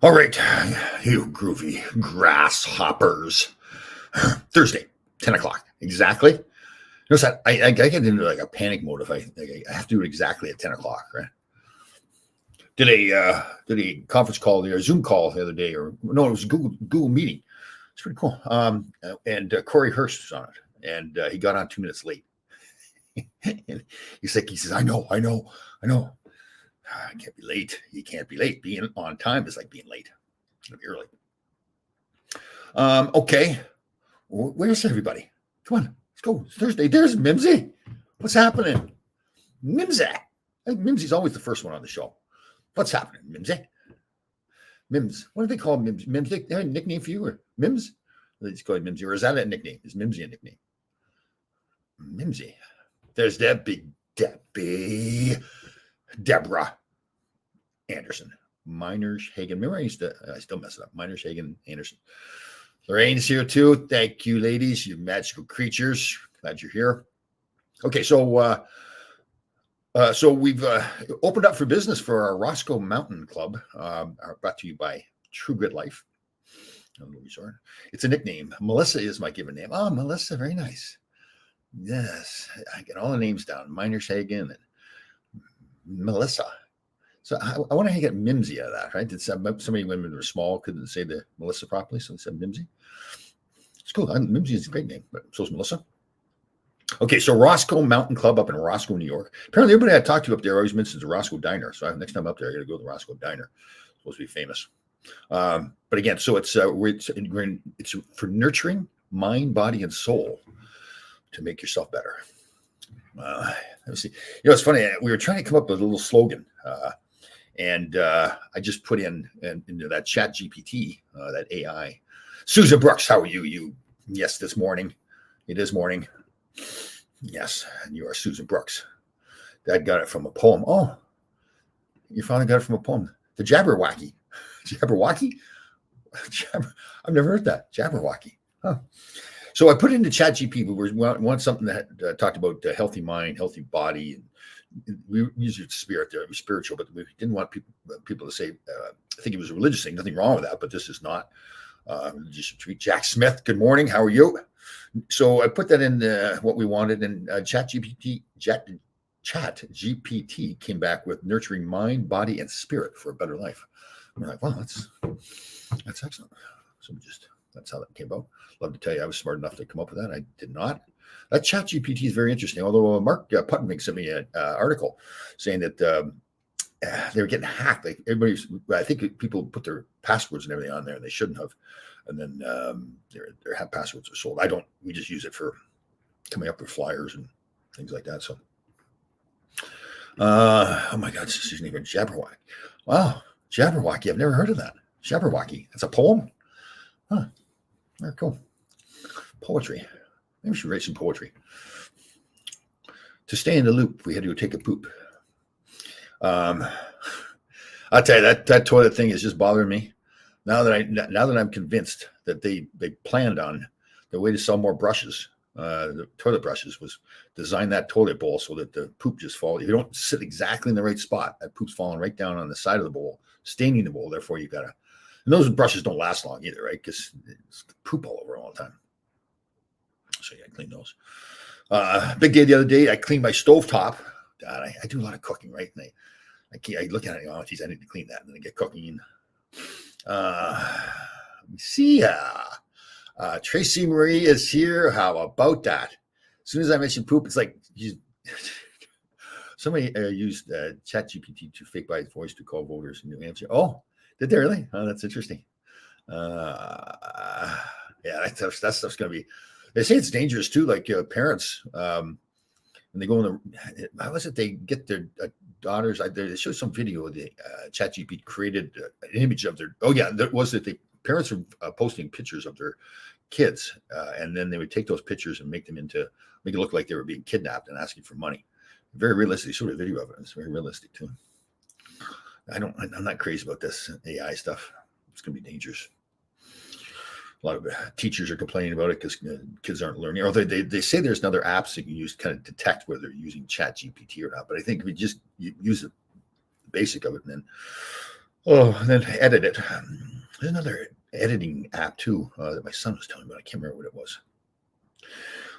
All right, you groovy grasshoppers. Thursday, 10 o'clock, exactly. Notice that I get into like a panic mode if I have to do it exactly at 10 o'clock, right? Did a conference call, a Zoom call the other day, or no, it was a Google meeting. It's pretty cool. And Corey Hurst was on it, and he got on 2 minutes late. And he says, I know. I can't be late. You can't be late. Being on time is like being late. It'll be early. Okay. Where's everybody? Come on, let's go. It's Thursday. There's Mimsy. What's happening? Mimsy. Mimsy's always the first one on the show. What's happening, Mimsy? Mims. What do they call Mims? Mims, they have a nickname for you, or Mims? They just call it Mimsy, or is that a nickname? Is Mimsy a nickname? Mimsy. There's that big Debbie. Deborah Anderson. Miners Hagen. Remember, I still mess it up. Miners Hagen Anderson. Lorraine's here too. Thank you, ladies. You magical creatures. Glad you're here. Okay, so we've opened up for business for our Roscoe Mountain Club, brought to you by True Grit Life. Resort. It's a nickname. Melissa is my given name. Oh, Melissa, very nice. Yes, I get all the names down. Miners Hagen and Melissa. So I want to get Mimsy out of that, right? So many women who were small couldn't say the Melissa properly, so they said Mimsy. It's cool. Mimsy is a great name, but so is Melissa. Okay, so Roscoe Mountain Club up in Roscoe, New York. Apparently, everybody I talked to up there always mentions the Roscoe Diner. So next time up there, I got to go to the Roscoe Diner. It's supposed to be famous. But again, so it's for nurturing mind, body, and soul to make yourself better. Let me see. It's funny. We were trying to come up with a little slogan, and I just put into that Chat GPT, that AI. Susan Brooks, how are you? Yes, this morning. It is morning. Yes, and you are Susan Brooks. Dad got it from a poem. Oh, you finally got it from a poem. The Jabberwocky. Jabberwocky? I've never heard that. Jabberwocky. Huh. So I put it into ChatGPT. We want something that talked about healthy mind, healthy body, and we use it spirit there. It was spiritual, but we didn't want people to say I think it was a religious thing. Nothing wrong with that, but this is not religious retreat. Jack Smith, good morning. How are you? So I put that in what we wanted, and ChatGPT came back with nurturing mind, body, and spirit for a better life. And we're like, wow, that's excellent. So that's how that came about. Love to tell you I was smart enough to come up with that. I did not. That ChatGPT is very interesting. Although Mark Putnam sent me an article saying that they were getting hacked. Like I think people put their passwords and everything on there, and they shouldn't have. And then their passwords are sold. We just use it for coming up with flyers and things like that. So, oh my God, she's even Jabberwocky. Wow, Jabberwocky. I've never heard of that. Jabberwocky. It's a poem. Huh. Very cool. Poetry. Maybe we should write some poetry. To stay in the loop, we had to go take a poop. I'll tell you that toilet thing is just bothering me. Now that I'm convinced that they planned on the way to sell more brushes, the toilet brushes, was design that toilet bowl so that the poop just falls. If you don't sit exactly in the right spot, that poop's falling right down on the side of the bowl, staining the bowl. Therefore, you gotta. And those brushes don't last long either, right? Because it's poop all over all the time. So yeah, I clean those. Big day the other day. I cleaned my stovetop. God, I do a lot of cooking, right? And I look at it and go, oh, geez, I need to clean that. And then I get cooking. Let me see. Tracy Marie is here. How about that? As soon as I mention poop, it's like somebody used ChatGPT to fake by his voice to call voters in New Hampshire. Oh, did they really? Oh, that's interesting. Yeah, that stuff's going to be. They say it's dangerous too. Like parents, when they go in the, how was it? They get their daughters. They showed some video of the ChatGPT created an image of their. Oh yeah, that was that the parents were posting pictures of their kids, and then they would take those pictures and make it look like they were being kidnapped and asking for money. Very realistic sort of video of it. It's very realistic too. I'm not crazy about this AI stuff. It's gonna be dangerous. A lot of teachers are complaining about it because kids aren't learning. Or they say there's another apps that you can use to kind of detect whether they're using ChatGPT or not. But I think if we just use the basic of it, and then Oh, and then edit it. There's another editing app too that my son was telling me, but I can't remember what it was.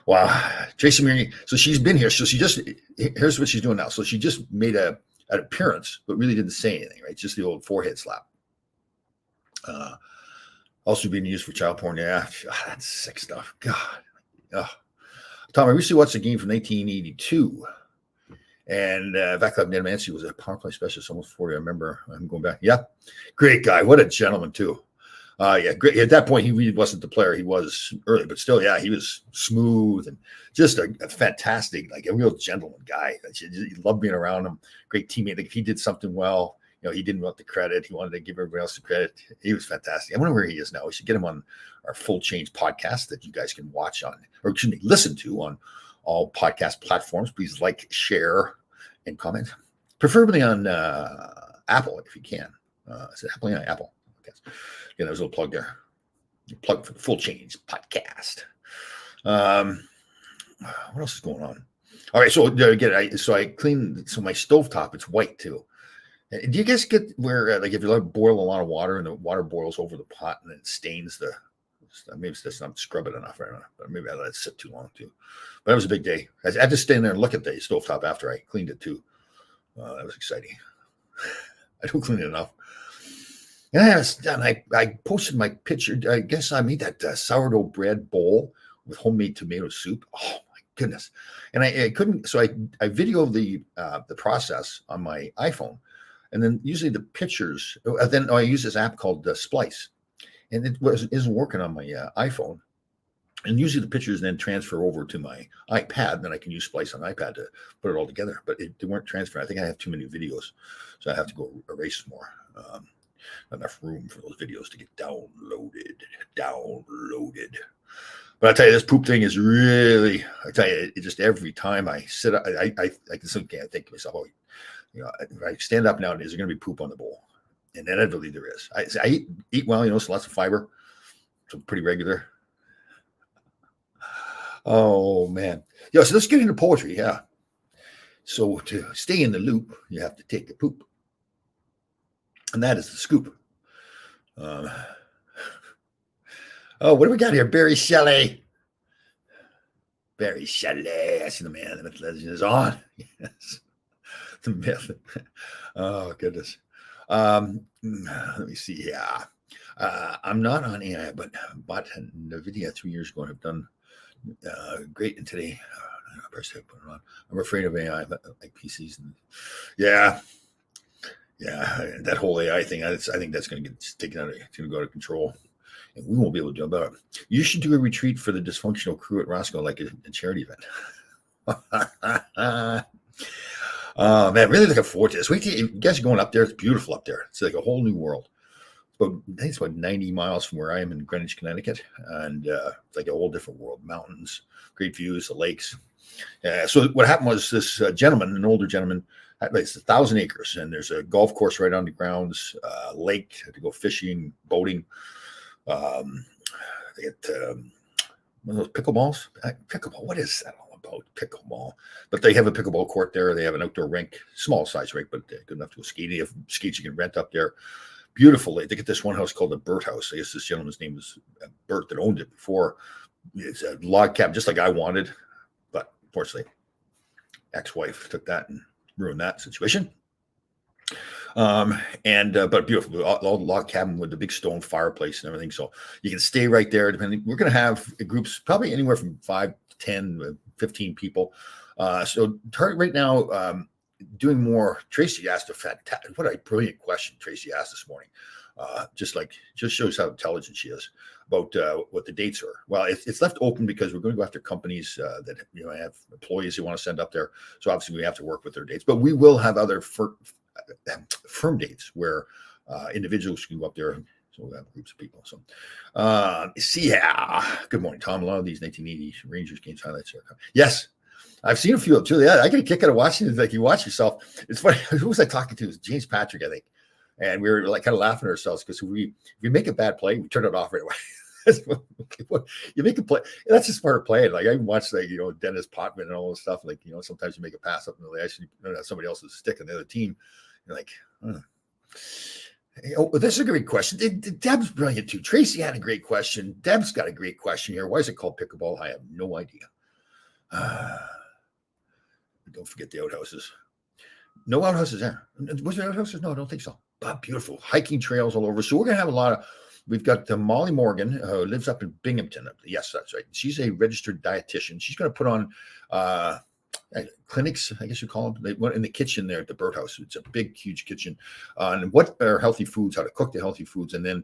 Wow, Tracy Murray. So she's been here. So here's what she's doing now. So she just made an appearance, but really didn't say anything, right? Just the old forehead slap. Also being used for child porn. Yeah, that's sick stuff. God. Tom, I recently watched a game from 1982. And Vaclav Nedomansky was a power play specialist, almost 40. I remember him going back. Yeah, great guy. What a gentleman, too. Yeah, great. At that point, he really wasn't the player he was early, but still, yeah, he was smooth and just a fantastic, like a real gentleman guy. You loved being around him. Great teammate. Like if he did something well, he didn't want the credit. He wanted to give everybody else the credit. He was fantastic. I wonder where he is now. We should get him on our Full Change podcast that you guys can watch on, or excuse me, listen to on all podcast platforms. Please like, share, and comment, preferably on Apple if you can. Is it Apple? Yeah, Apple. Okay. Yeah, there's a little plug there. Plug for the Full Change podcast. What else is going on? All right, so again, I clean. So my stovetop, it's white too. Do you guys get where like if you boil a lot of water and the water boils over the pot and it stains the? Maybe it's just not scrub it enough right now, but maybe I let it sit too long too. But it was a big day. I had to stand there and look at the stovetop after I cleaned it too. That was exciting. I don't clean it enough. And I posted my picture. I guess I made that sourdough bread bowl with homemade tomato soup. Oh my goodness! And I couldn't, so I videoed the process on my iPhone, and then usually the pictures. Then I use this app called Splice, and it isn't working on my iPhone. And usually the pictures then transfer over to my iPad, and then I can use Splice on iPad to put it all together. But they weren't transferring. I think I have too many videos, so I have to go erase more. Not enough room for those videos to get downloaded. But I tell you, this poop thing is really. I tell you, it just every time I sit up, I can't think to myself, oh, if I stand up nowadays, there's going to be poop on the bowl, and inevitably there is. I eat well, so lots of fiber, so pretty regular. Oh man, so let's get into poetry. Yeah. So to stay in the loop, you have to take a poop, and that is the scoop. What do we got here? Barry Shelley. Barry Shelley. I see the man. The myth legend is on. Yes, the myth. Oh goodness. Let me see. Yeah, I'm not on AI, but bought NVIDIA 3 years ago and have done great. And today, I'm afraid of AI, like PCs. And yeah, that whole AI thing. I think that's going to get taken out. It's going to go out of control, and we won't be able to do about it. You should do a retreat for the dysfunctional crew at Roscoe, like a charity event. Oh man, really looking forward to this. Wait till you guys are going up there. It's beautiful up there. It's like a whole new world. But I think it's about 90 miles from where I am in Greenwich, Connecticut, and it's like a whole different world. Mountains, great views, the lakes. So what happened was this gentleman, an older gentleman, it's 1,000 acres, and there's a golf course right on the grounds, lake to go fishing, boating. They get one of those pickleballs. Pickleball, what is that all about? Pickleball. But they have a pickleball court there. They have an outdoor rink, small size rink, but good enough to go skating. They have skates you can rent up there. Beautiful. They get this one house called the Burt House. I guess this gentleman's name was Burt that owned it before. It's a log cabin, just like I wanted, but unfortunately, ex-wife took that and ruined that situation. But beautiful, all log cabin with the big stone fireplace and everything. So you can stay right there. Depending, we're going to have groups probably anywhere from 5 to 10, 15 people. So target right now. Doing more. Tracy asked what a brilliant question Tracy asked this morning. Just shows how intelligent she is about what the dates are. Well, it's left open because we're going to go after companies that have employees who want to send up there. So obviously we have to work with their dates, but we will have other firm dates where individuals can go up there. So we'll have groups of people. So good morning, Tom. A lot of these 1980 Rangers games highlights are coming. Yes. I've seen a few too. Yeah, I get a kick out of watching it. Like you watch yourself. It's funny. Who was I talking to? It was James Patrick, I think. And we were like kind of laughing at ourselves because if we make a bad play, we turn it off right away. You make a play. That's just part of playing. Like I watched Dennis Potvin and all this stuff. Like, sometimes you make a pass up in the ice and somebody else's stick on the other team. You're like, Oh, this is a great question. Deb's brilliant too. Tracy had a great question. Deb's got a great question here. Why is it called pickleball? I have no idea. Don't forget the outhouses. No outhouses there. Was there outhouses? No, I don't think so. But beautiful hiking trails all over. So we're going to have a lot of. We've got Molly Morgan, who lives up in Binghamton. Yes, that's right. She's a registered dietitian. She's going to put on clinics, I guess you call them. They went in the kitchen there at the Birdhouse. It's a big, huge kitchen on what are healthy foods, how to cook the healthy foods, and then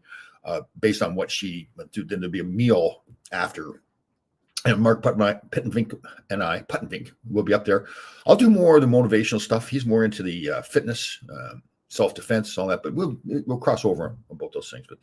based on what she went to, then there'll be a meal after. And Mark Puttenvink and I, Puttenvink, will be up there. I'll do more of the motivational stuff. He's more into the fitness, self-defense, all that, but we'll cross over on both those things. But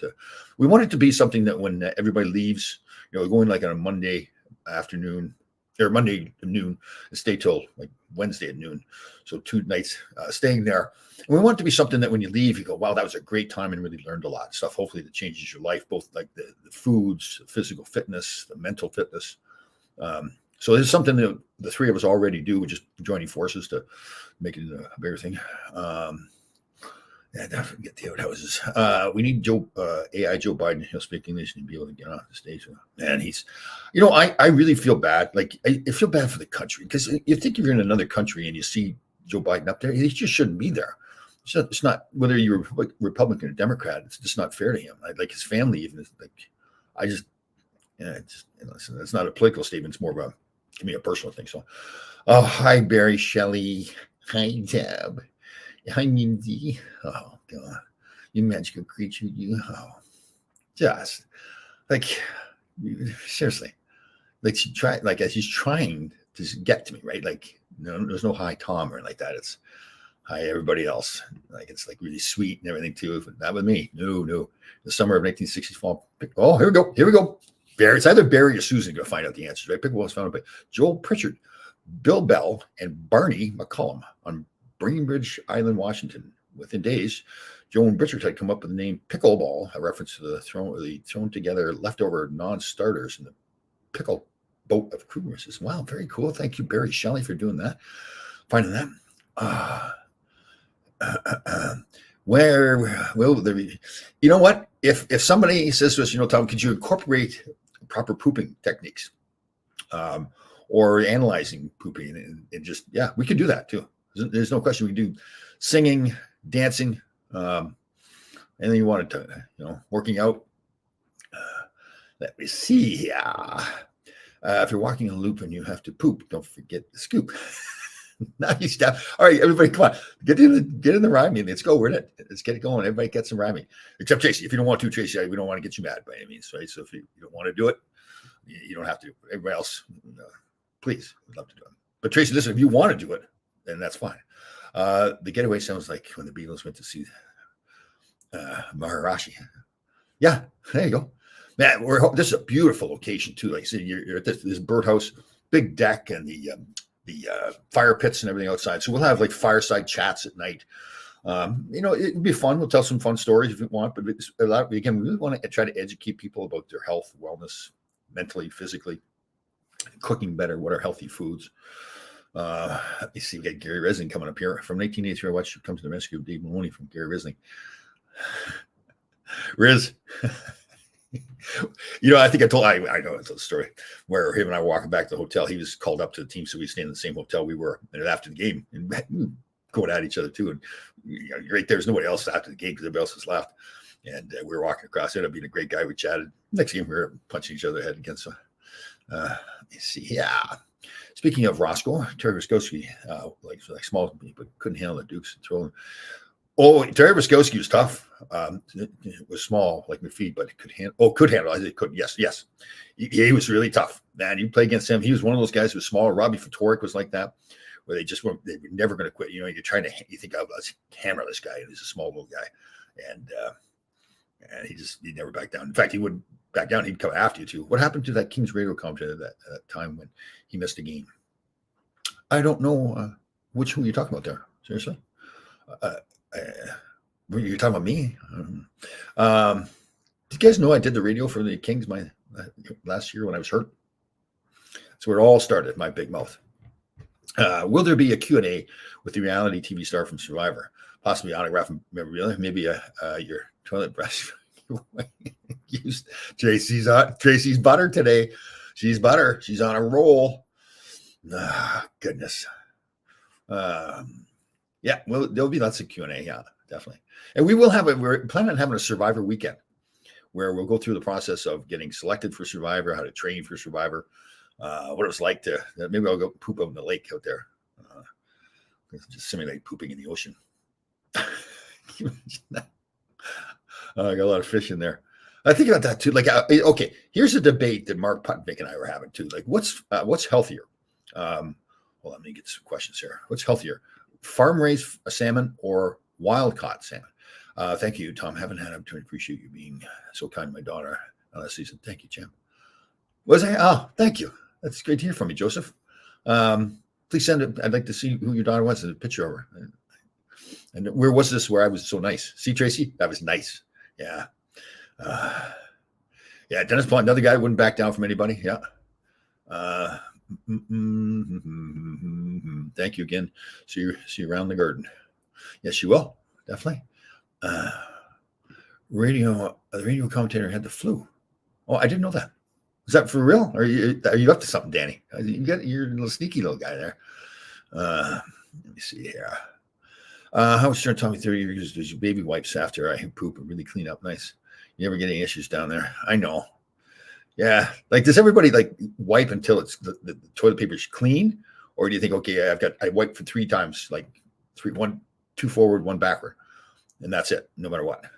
we want it to be something that when everybody leaves, going like on a Monday afternoon or Monday noon and stay till like Wednesday at noon. So 2 nights staying there. And we want it to be something that when you leave, you go, wow, that was a great time and really learned a lot of stuff. Hopefully that changes your life, both like the foods, the physical fitness, the mental fitness. So this is something that the three of us already do. We're just joining forces to make it a bigger thing. And don't forget the outhouses. We need AI Joe Biden. He'll speak English and be able to get off the stage. Man, he's, I really feel bad. Like I feel bad for the country because you think if you're in another country and you see Joe Biden up there, he just shouldn't be there. It's not whether you're Republican or Democrat. It's just not fair to him. Like his family, even it's not a political statement. It's more of a personal thing. So, oh, hi Barry Shelley, hi Deb. Hi, Mindy. Oh, God. You magical creature. You, just like, seriously. Like, as he's trying to get to me, right? Like, there's no hi, Tom, or like that. It's hi, everybody else. Like, it's like really sweet and everything, too. But not with me. No. The summer of 1964. Oh, here we go. Barry. It's either Barry or Susan going to find out the answers, right? Pickleball was founded by Joel Pritchard, Bill Bell, and Barney McCollum on Bainbridge Island, Washington. Within days, Joe and Pritchard had come up with the name pickleball, a reference to the thrown together leftover non-starters in the pickle boat of crew races. Wow, very cool. Thank you, Barry Shelley, for doing that. Finding that. Where will there be? You know what? If somebody says to us, Tom, could you incorporate proper pooping techniques, or analyzing pooping, and just we could do that too. There's no question. We can do singing, dancing, anything you wanted to, working out. Let me see. If you're walking a loop and you have to poop, don't forget the scoop. Nice stuff. All right, everybody, come on. Get in the rhyming. Let's go. We're in it. Let's get it going. Everybody get some rhyming. Except Tracy. If you don't want to, Tracy, we don't want to get you mad by any means, right? So if you don't want to do it, you don't have to. Everybody else, please, we'd love to do it. But Tracy, listen, if you want to do it, then that's fine. The getaway sounds like when the Beatles went to see Maharishi. Yeah, there you go. Man, this is a beautiful location too. Like I said, you're at this birdhouse, big deck, and the fire pits and everything outside. So we'll have like fireside chats at night. It'd be fun. We'll tell some fun stories if you want. But again, we really want to try to educate people about their health, wellness, mentally, physically, cooking better. What are healthy foods? Let me see. We got Gary Resling coming up here from 1983. I watched Come to the Rescue of Dave Maloney from Gary Resling. Riz, I think I know the story where him and I were walking back to the hotel. He was called up to the team, so we stayed in the same hotel we were. And after the game, and going at each other too. And right there's nobody else after the game because everybody else has left. And we were walking across. Ended up being a great guy. We chatted. Next game, we were punching each other head again. So let me see. Yeah. Speaking of Roscoe, Terry Wiskowski, like small, but couldn't handle the Dukes and throwing. Oh, Terry Wiskowski was tough. It was small, like McPhee, but it could handle. Oh, could handle. It could. Yes. He was really tough. Man, you play against him. He was one of those guys who was smaller. Robbie Fatorik was like that, where they were never going to quit. You're trying to, you think, let's hammer this guy. He's a small little guy, and he never backed down. In fact, he wouldn't back down. He'd come after you too. What happened to that Kings radio commentator that time when he missed a game? I don't know which one you're talking about there. Seriously. You're talking about me? Do you guys know I did the radio for the Kings last year when I was hurt? That's where it all started, my big mouth. Will there be a Q&A with the reality TV star from Survivor? possibly autograph memorabilia, maybe your toilet brush. Used Tracy's butter today. She's butter. She's on a roll. Goodness. Yeah, well, there'll be lots of Q&A. Yeah, definitely. And we're planning on having a Survivor weekend where we'll go through the process of getting selected for Survivor, how to train for Survivor, what it was like to, maybe I'll go poop out in the lake out there. Just simulate pooping in the ocean. I got a lot of fish in there. I think about that too. Like, okay, here's a debate that Mark Putnick and I were having too. Like, what's healthier? Well, let me get some questions here. What's healthier, farm-raised salmon or wild-caught salmon? Thank you, Tom. Haven't had an opportunity. Appreciate you being so kind to my daughter last season. Thank you, champ. Was I? Oh, thank you. That's great to hear from you, Joseph. Please send it. I'd like to see who your daughter was and a picture of her. And where was this where I was so nice? See, Tracy? That was nice. Yeah. Yeah, Dennis Paul, another guy who wouldn't back down from anybody. Yeah. Thank you again. See you around the garden. Yes, you will. Definitely. The radio commentator had the flu. Oh, I didn't know that. Is that for real? Are you up to something, Danny? You're a little sneaky little guy there. Let me see here. How much Tommy 30 years does your baby wipes after I poop and really clean up nice? You ever get any issues down there? I know. Yeah. Like, does everybody like wipe until it's the toilet paper is clean? Or do you think, okay, I wiped for 3 times, like 2 forward, 1 backward, and that's it, no matter what? It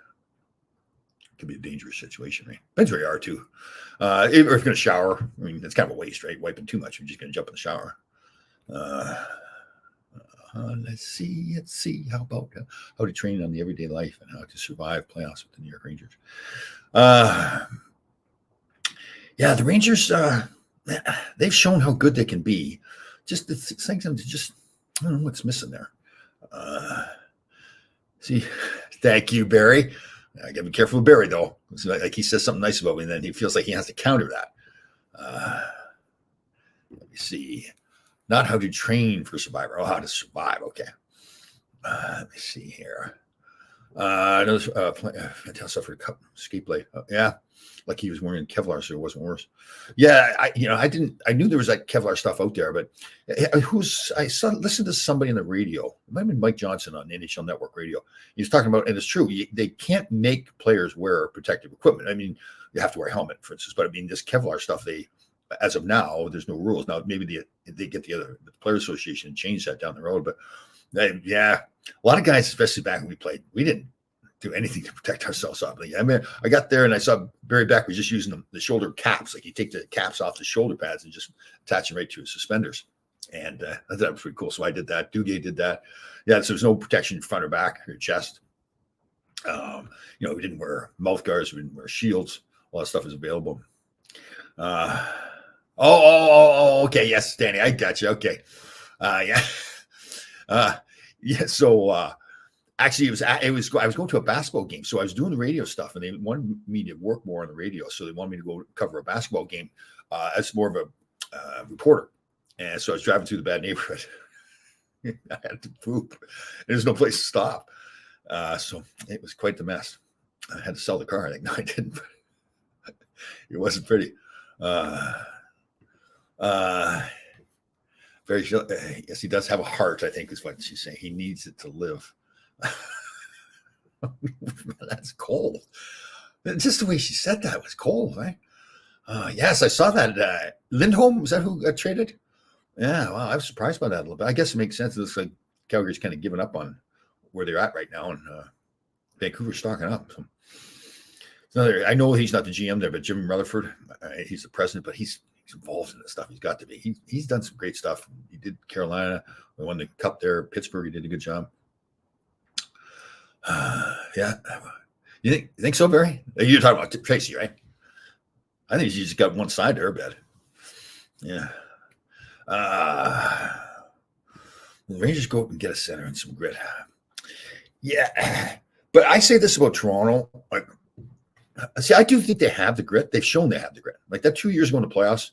could be a dangerous situation, right? Depends where you are too. Or if you're going to shower, I mean, it's kind of a waste, right? Wiping too much, you're just going to jump in the shower. Let's see. How about how to train on the everyday life and how to survive playoffs with the New York Rangers? Yeah, the Rangers, they've shown how good they can be. Just the things, I don't know what's missing there. See, thank you, Barry. I gotta be careful with Barry though. It's like he says something nice about me, and then he feels like he has to counter that. Let me see. Not how to train for Survivor. Oh, how to survive. Okay. Let me see here. Another Fantastic suffered a cup escape blade. Yeah, like he was wearing Kevlar, so it wasn't worse. Yeah, I knew there was like Kevlar stuff out there, but listened to somebody on the radio. It might have been Mike Johnson on NHL Network Radio. He was talking about, and it's true, they can't make players wear protective equipment. I mean, you have to wear a helmet, for instance, but I mean, this Kevlar stuff, as of now, there's no rules. Now, maybe they get the Players Association and change that down the road, but yeah, a lot of guys, especially back when we played, we didn't do anything to protect ourselves. I mean, I got there and I saw Barry Beck was just using the shoulder caps. Like, you take the caps off the shoulder pads and just attach them right to his suspenders. And I thought that was pretty cool. So I did that. Duguay did that. Yeah, so there's no protection in front or back or chest. We didn't wear mouth guards. We didn't wear shields. All that stuff is available. Okay. Yes, Danny, I got you. Okay. Yeah. Yeah. So actually, I was going to a basketball game, so I was doing the radio stuff, and they wanted me to work more on the radio, so they wanted me to go cover a basketball game as more of a reporter. And so I was driving through the bad neighborhood. I had to poop. There's no place to stop, so it was quite the mess. I had to sell the car. I think no, I didn't. But it wasn't pretty. Very sure. Yes, he does have a heart, I think is what she's saying. He needs it to live. That's cold. Just the way she said that was cold, right? Yes, I saw that. Lindholm, was that who got traded? Yeah, wow, I was surprised by that a little bit. I guess it makes sense. It looks like Calgary's kind of given up on where they're at right now, and Vancouver's stocking up. So I know he's not the GM there, but Jim Rutherford, he's the president, but he's involved in this stuff. He's got to be. He's done some great stuff. He did Carolina. We won the cup there. Pittsburgh, he did a good job. Yeah. You think so, Barry? You're talking about Tracy, right? I think she's just got one side to her bed. Yeah. The Rangers go out and get a center and some grit. Yeah. But I say this about Toronto. See, I do think they have the grit. They've shown they have the grit. Like that 2 years ago in the playoffs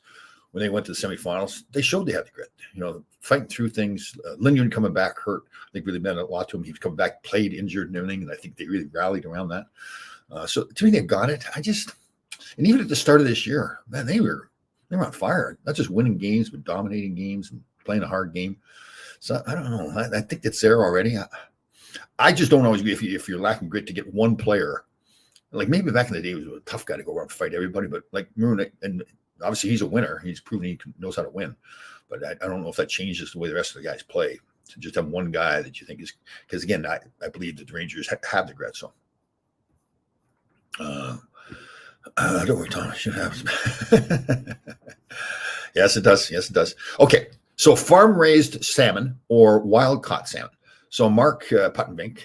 when they went to the semifinals, they showed they had the grit. Fighting through things. Lindgren coming back hurt, I think really meant a lot to him. He was coming back, played injured and everything, and I think they really rallied around that. So to me, they've got it. And even at the start of this year, man, they were on fire. Not just winning games, but dominating games and playing a hard game. So I don't know. I think it's there already. I just don't always agree if you're lacking grit to get one player. Like maybe back in the day, he was a tough guy to go around and fight everybody. But like Maroon, and obviously he's a winner. He's proven he knows how to win. But I don't know if that changes the way the rest of the guys play. To just have one guy that you think is, because again, I believe that the Rangers have the grit. So don't worry, Tom. It should happen. Yes, it does. Yes, it does. Okay. So farm-raised salmon or wild-caught salmon. So Mark Puttenvink,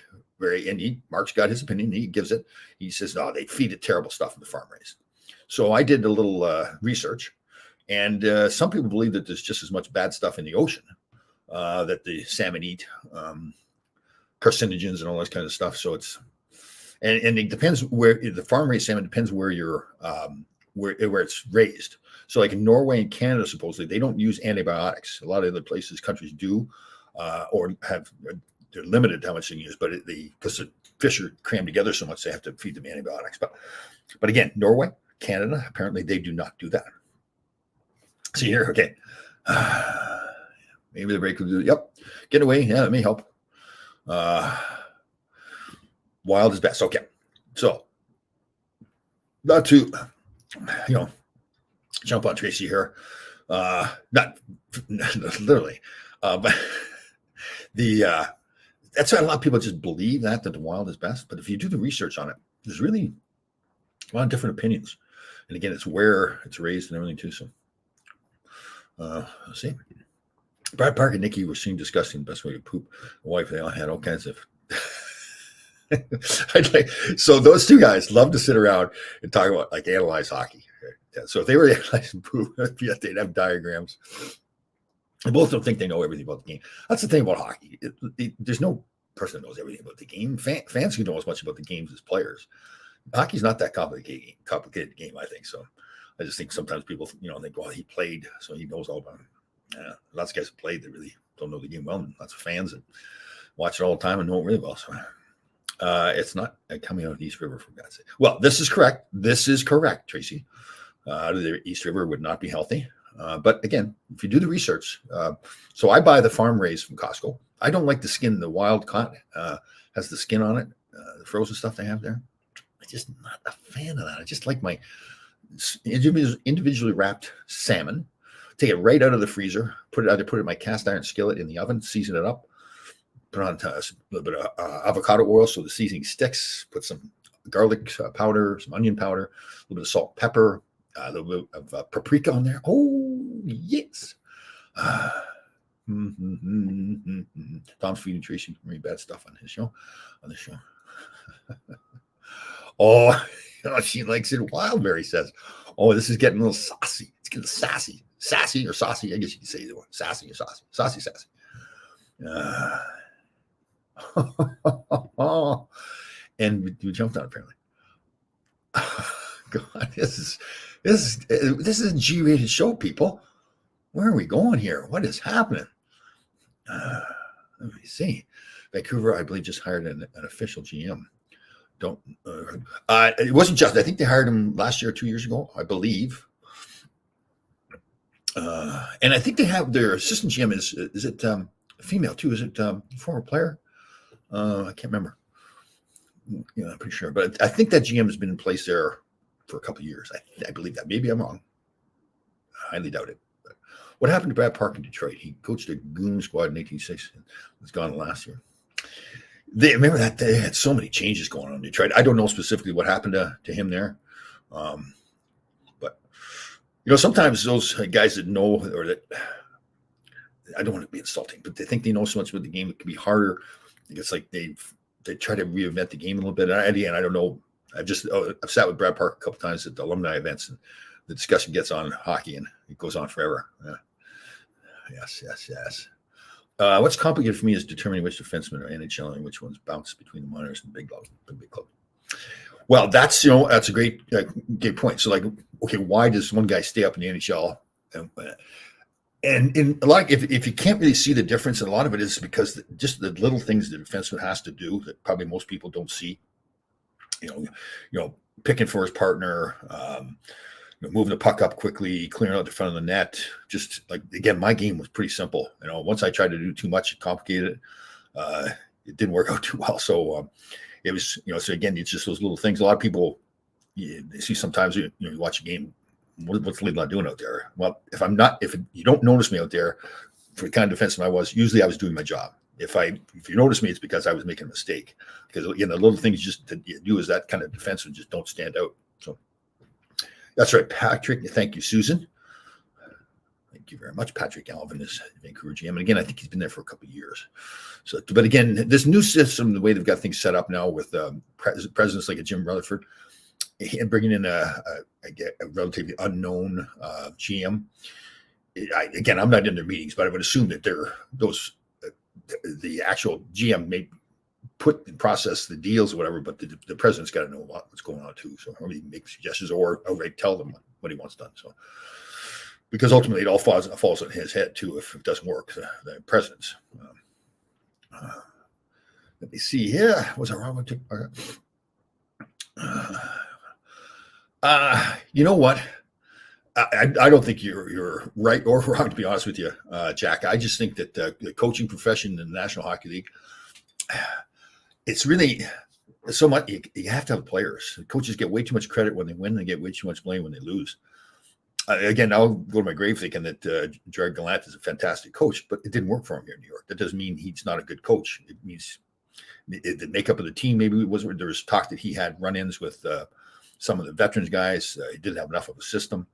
Mark's got his opinion. He gives it. He says, no, they feed it terrible stuff in the farm-raised. So I did a little research, and some people believe that there's just as much bad stuff in the ocean that the salmon eat, carcinogens and all this kind of stuff. So and it depends where the farm-raised salmon depends where you're where it's raised. So like in Norway and Canada, supposedly they don't use antibiotics. A lot of other countries do, or they're limited to how much they use, but because the fish are crammed together so much, they have to feed them antibiotics. But again, Norway, Canada, apparently they do not do that. See here, okay. Maybe the break will do it. Yep, get away. Yeah, that may help. Wild is best. Okay, so not to jump on Tracy here, not literally, but that's why a lot of people just believe that the wild is best. But if you do the research on it, there's really a lot of different opinions. And again, it's where it's raised and everything too. So let's see. Brad Park and Nikki were seen discussing the best way to poop a wife. They all had all kinds of. So those two guys love to sit around and talk about analyze hockey. So if they were analyzing poop, they'd have diagrams. They both don't think they know everything about the game. That's the thing about hockey. There's no person that knows everything about the game. Fans can know as much about the games as players. Hockey's not that complicated game, I think. So I just think sometimes people, think, well, he played, so he knows all about it. Lots of guys who played, they really don't know the game well. And lots of fans that watch it all the time and know it really well. So it's not coming out of the East River, for God's sake. Well, this is correct. This is correct, Tracy. The East River would not be healthy. But again, if you do the research, so I buy the farm raised from Costco. I don't like the skin. The wild caught has the skin on it, the frozen stuff they have there. I'm just not a fan of that. I just like my individually wrapped salmon. Take it right out of the freezer, put it in my cast iron skillet in the oven, season it up, put on a little bit of avocado oil so the seasoning sticks, put some garlic powder, some onion powder, a little bit of salt, pepper, a little bit of paprika on there. Oh, yes. Tom's feeding Tracy really bad stuff on the show. Oh, she likes it wild, Mary says. Oh, this is getting a little saucy. It's getting sassy. Sassy or saucy, I guess you can say either one. Sassy or saucy. Saucy. And we jumped on apparently. God, this is a G-rated show, people. Where are we going here? What is happening? Let me see. Vancouver, I believe, just hired an official GM. It wasn't just. I think they hired him last year or 2 years ago, I believe. And I think they have their assistant GM is it female too? Is it former player? I can't remember. I'm pretty sure, but I think that GM has been in place there for a couple of years. I believe that. Maybe I'm wrong. I highly doubt it. But what happened to Brad Park in Detroit? He coached a goon squad in 1860 and was gone last year. Remember that they had so many changes going on in Detroit. I don't know specifically what happened to him there. But sometimes those guys that know, or that, I don't want to be insulting, but they think they know so much about the game, it can be harder. It's like they try to reinvent the game a little bit. And again, I don't know. I've sat with Brad Park a couple times at the alumni events, and the discussion gets on hockey, and it goes on forever. Yeah. Yes. What's complicated for me is determining which defensemen are NHL and which ones bounce between the minors and the big club. Well, that's a great point. So, okay, why does one guy stay up in the NHL And in a lot, if you can't really see the difference, and a lot of it is because just the little things the defenseman has to do that probably most people don't see. Picking for his partner, moving the puck up quickly, clearing out the front of the net. Just like, again, my game was pretty simple. Once I tried to do too much, it complicated it. It didn't work out too well. So it was, so again, it's just those little things. A lot of people, you see sometimes, you watch a game, what's Laidlaw doing out there? Well, if you don't notice me out there, for the kind of defenseman I was, usually I was doing my job. If you notice me, it's because I was making a mistake. Because again, the little things just that you do as that kind of defenseman just don't stand out. So that's right, Patrick. Thank you, Susan. Thank you very much. Patrick Alvin is Vancouver GM. And again, I think he's been there for a couple of years. So, but again, this new system, the way they've got things set up now with presidents like a Jim Rutherford, and bringing in a relatively unknown GM. Again, I'm not in their meetings, but I would assume that the actual GM may put and process the deals or whatever, but the president's got to know what's going on too. So or he can make suggestions or outright tell them what he wants done. So because ultimately it all falls on his head too if it doesn't work. The president's. Let me see here. Was I wrong? You know what? I don't think you're right or wrong, to be honest with you, Jack. I just think that the coaching profession in the National Hockey League, it's really so much. You have to have players. Coaches get way too much credit when they win. They get way too much blame when they lose. Again, I'll go to my grave thinking that Gerard Gallant is a fantastic coach, but it didn't work for him here in New York. That doesn't mean he's not a good coach. It means the makeup of the team maybe wasn't. There was talk that he had run-ins with some of the veterans guys. He didn't have enough of a system.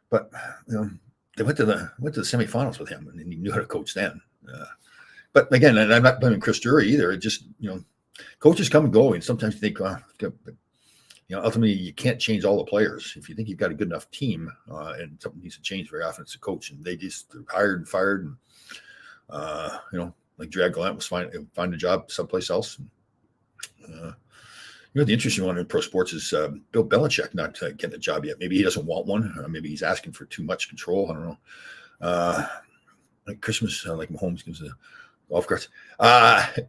But they went to the semifinals with him, and he knew how to coach then. But again, and I'm not blaming Chris Drury either. It just coaches come and go, and sometimes you think, ultimately you can't change all the players. If you think you've got a good enough team, and something needs to change very often, it's a coach, and they just hired and fired, and like Gerard Gallant was find a job someplace else. And, the interesting one in pro sports is Bill Belichick not getting a job yet. Maybe he doesn't want one. Maybe he's asking for too much control. I don't know. Like Christmas, like Mahomes gives the golf carts.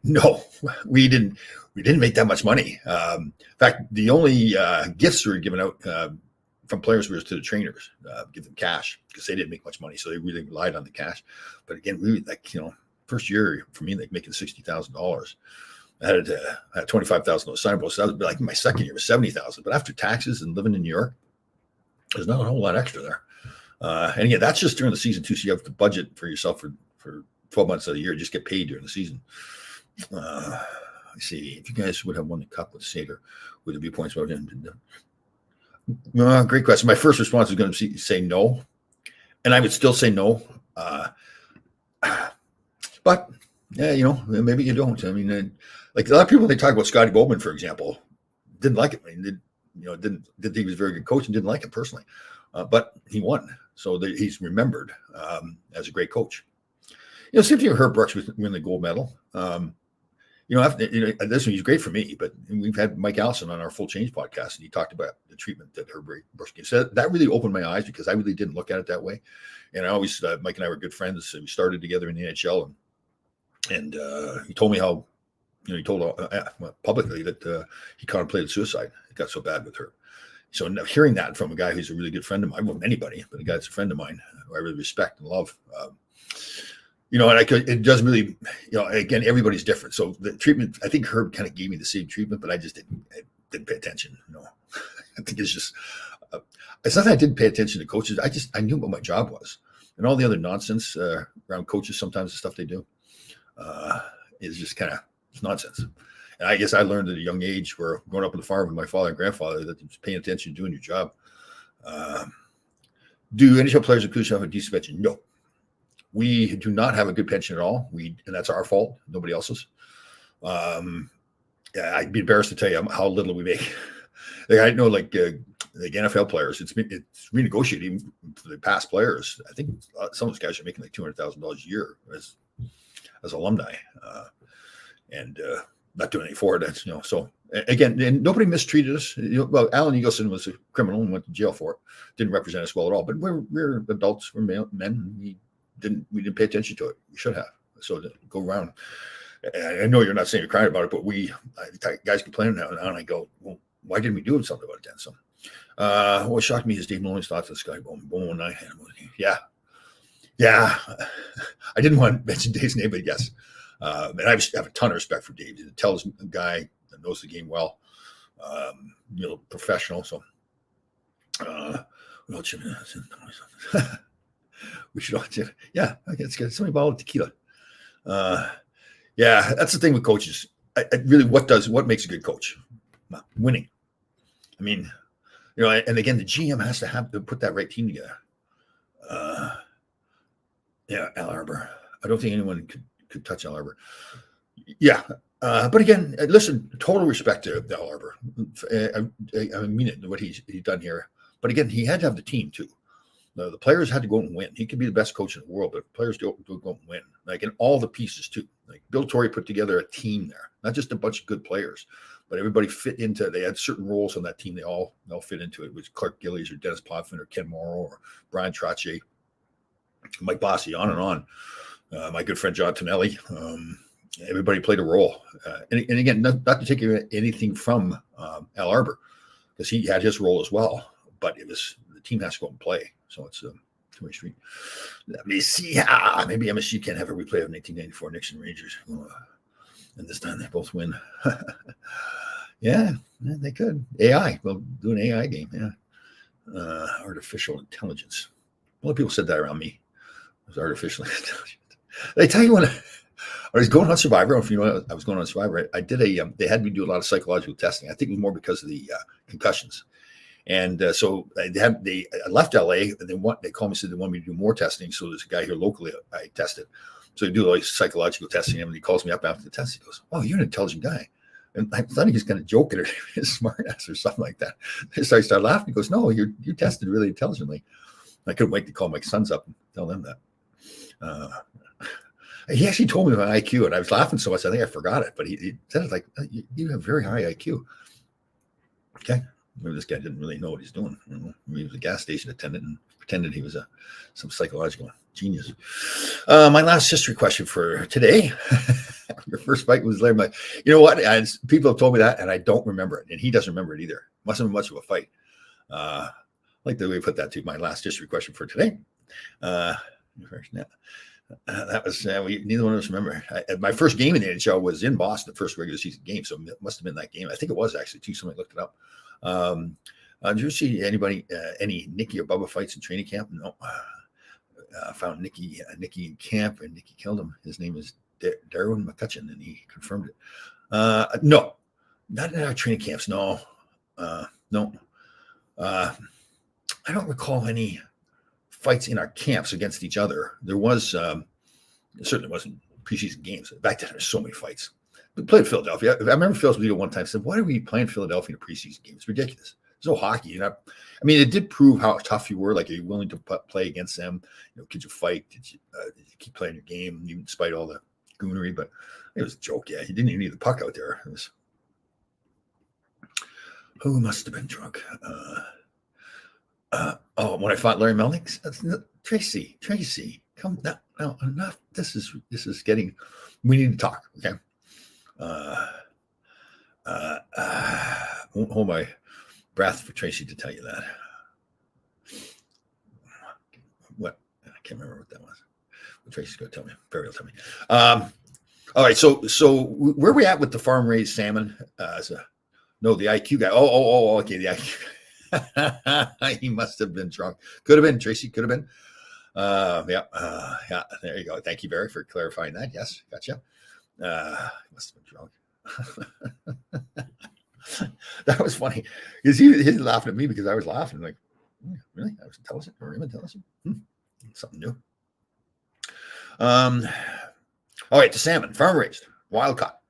No, we didn't make that much money. In fact, the only gifts we were given out from players was to the trainers, give them cash because they didn't make much money, so they really relied on the cash. But again, we first year for me, like making $60,000. I had $25,000 sign bonus. So that was like my second year was $70,000. But after taxes and living in New York, there's not a whole lot extra there. And again, that's just during the season too. So you have to budget for yourself for 12 months of the year. Just get paid during the season. Let's see. If you guys would have won the cup with Sater, would there be points about him? Great question. My first response is going to say no, and I would still say no. But yeah, maybe you don't. I mean, like a lot of people, they talk about Scotty Bowman, for example, didn't like him. I mean, didn't think he was a very good coach and didn't like him personally, but he won, so he's remembered as a great coach. Same thing with Herb Brooks winning the gold medal. This one he's great for me, but we've had Mike Allison on our Full Change podcast, and he talked about the treatment that Herb Brooks gave. So that really opened my eyes because I really didn't look at it that way. And I always, Mike and I were good friends. We started together in the NHL, and he told me how, he told publicly that he contemplated suicide. It got so bad with her. So hearing that from a guy who's a really good friend of mine, well, anybody, but a guy that's a friend of mine who I really respect and love, and it does really, again, everybody's different. So the treatment, I think Herb kind of gave me the same treatment, but I just didn't pay attention. I think it's just, it's not that I didn't pay attention to coaches. I knew what my job was, and all the other nonsense around coaches, sometimes the stuff they do is just kind of, it's nonsense. And I guess I learned at a young age, where growing up on the farm with my father and grandfather, that just paying attention, doing your job. Do NHL players and coaches have a decent pension? No. We do not have a good pension at all. And that's our fault, nobody else's. I'd be embarrassed to tell you how little we make. I know, like NFL players, it's renegotiated even for the past players. I think some of those guys are making like $200,000 a year as alumni. And not doing anything for it. That's, so again, and nobody mistreated us. Well, Alan Eagleson was a criminal and went to jail for it. Didn't represent us well at all. But we're adults, we're men. We didn't pay attention to it. We should have. So to go around. I know you're not saying you're crying about it, but guys complaining now, and I go, well, why didn't we do something about it then? So, what shocked me is Dave Maloney's thoughts on Sky Boom. And I had him. Yeah. I didn't want to mention Dave's name, but yes. And I just have a ton of respect for Dave. He's a intelligent guy that knows the game well, professional. So, we should all, yeah, okay, let's get somebody bottle of tequila. Yeah, that's the thing with coaches. Really, what makes a good coach? Winning. I mean, and again, the GM has to have to put that right team together. Al Arbour. I don't think anyone could touch Al Arbour. Yeah. But again, listen, total respect to Al Arbour. I mean it, what he's done here. But again, he had to have the team too. The players had to go and win. He could be the best coach in the world, but players do go and win. Like in all the pieces too. Like Bill Torrey put together a team there, not just a bunch of good players, but everybody fit into. They had certain roles on that team. They all fit into it. It was Clark Gillies or Dennis Potvin or Ken Morrow or Brian Trottier, Mike Bossy, on and on. My good friend John Tonelli. Everybody played a role. And again, not to take anything from Al Arbour, because he had his role as well. But it was the team has to go and play. So it's a two-way street. Let me see. Maybe MSG can have a replay of 1994 Nixon Rangers. And this time they both win. Yeah, they could. AI. We'll do an AI game. Yeah. Artificial intelligence. A lot of people said that around me. It was artificial intelligence. They tell you when I was going on Survivor. If you know, I was going on Survivor. I did they had me do a lot of psychological testing. I think it was more because of the concussions. And so I left LA, and they called me and said they wanted me to do more testing. So there's a guy here locally I tested. So I do like psychological testing, and he calls me up after the test. He goes, "Oh, you're an intelligent guy." And I thought he was going to joke at it, smart ass or something like that. So I started laughing. He goes, "No, you tested really intelligently." I couldn't wait to call my sons up and tell them that. He actually told me my IQ, and I was laughing so much I think I forgot it. But he said it like, "You have very high IQ." Okay. Maybe this guy didn't really know what he's doing. He was a gas station attendant and pretended he was some psychological genius. My last history question for today. Your first fight was Larry. You know what? People have told me that, and I don't remember it, and he doesn't remember it either. Mustn't have been much of a fight. I like the way we put that to my last history question for today. That was neither one of us remember. My first game in the NHL was in Boston, the first regular season game, so it must have been that game. I think it was actually too. Somebody looked it up. Did you see any Nicky or Bubba fights in training camp? No. Found Nicky in camp, and Nicky killed him. His name is Darwin McCutcheon, and he confirmed it. No, not in our training camps. No. No. I don't recall any fights in our camps against each other. There was, it certainly wasn't preseason games. Back then, there were so many fights. We played Philadelphia. I remember Phil's video one time said, "Why are we playing Philadelphia in a preseason game? It's ridiculous. There's no hockey." It did prove how tough you were. Like, are you willing to play against them? Could you fight? Did you keep playing your game, even despite all the goonery? But it was a joke. Yeah, you didn't even need the puck out there. Who must have been drunk? When I fought Larry Melnick, Tracy, come now, enough. This is getting. We need to talk. Okay. Won't hold my breath for Tracy to tell you that. What? I can't remember what that was. Well, Tracy's going to tell me. Barry will tell me. All right. So where are we at with the farm raised salmon? No, the IQ guy. Okay, the IQ. He must have been drunk. Could have been, Tracy. Could have been. Yeah. There you go. Thank you, Barry, for clarifying that. Yes, gotcha. He must have been drunk. That was funny because he's laughing at me because I was laughing. Like, really? I was intelligent or intelligent? Something new. All right, the salmon, farm raised, wild caught.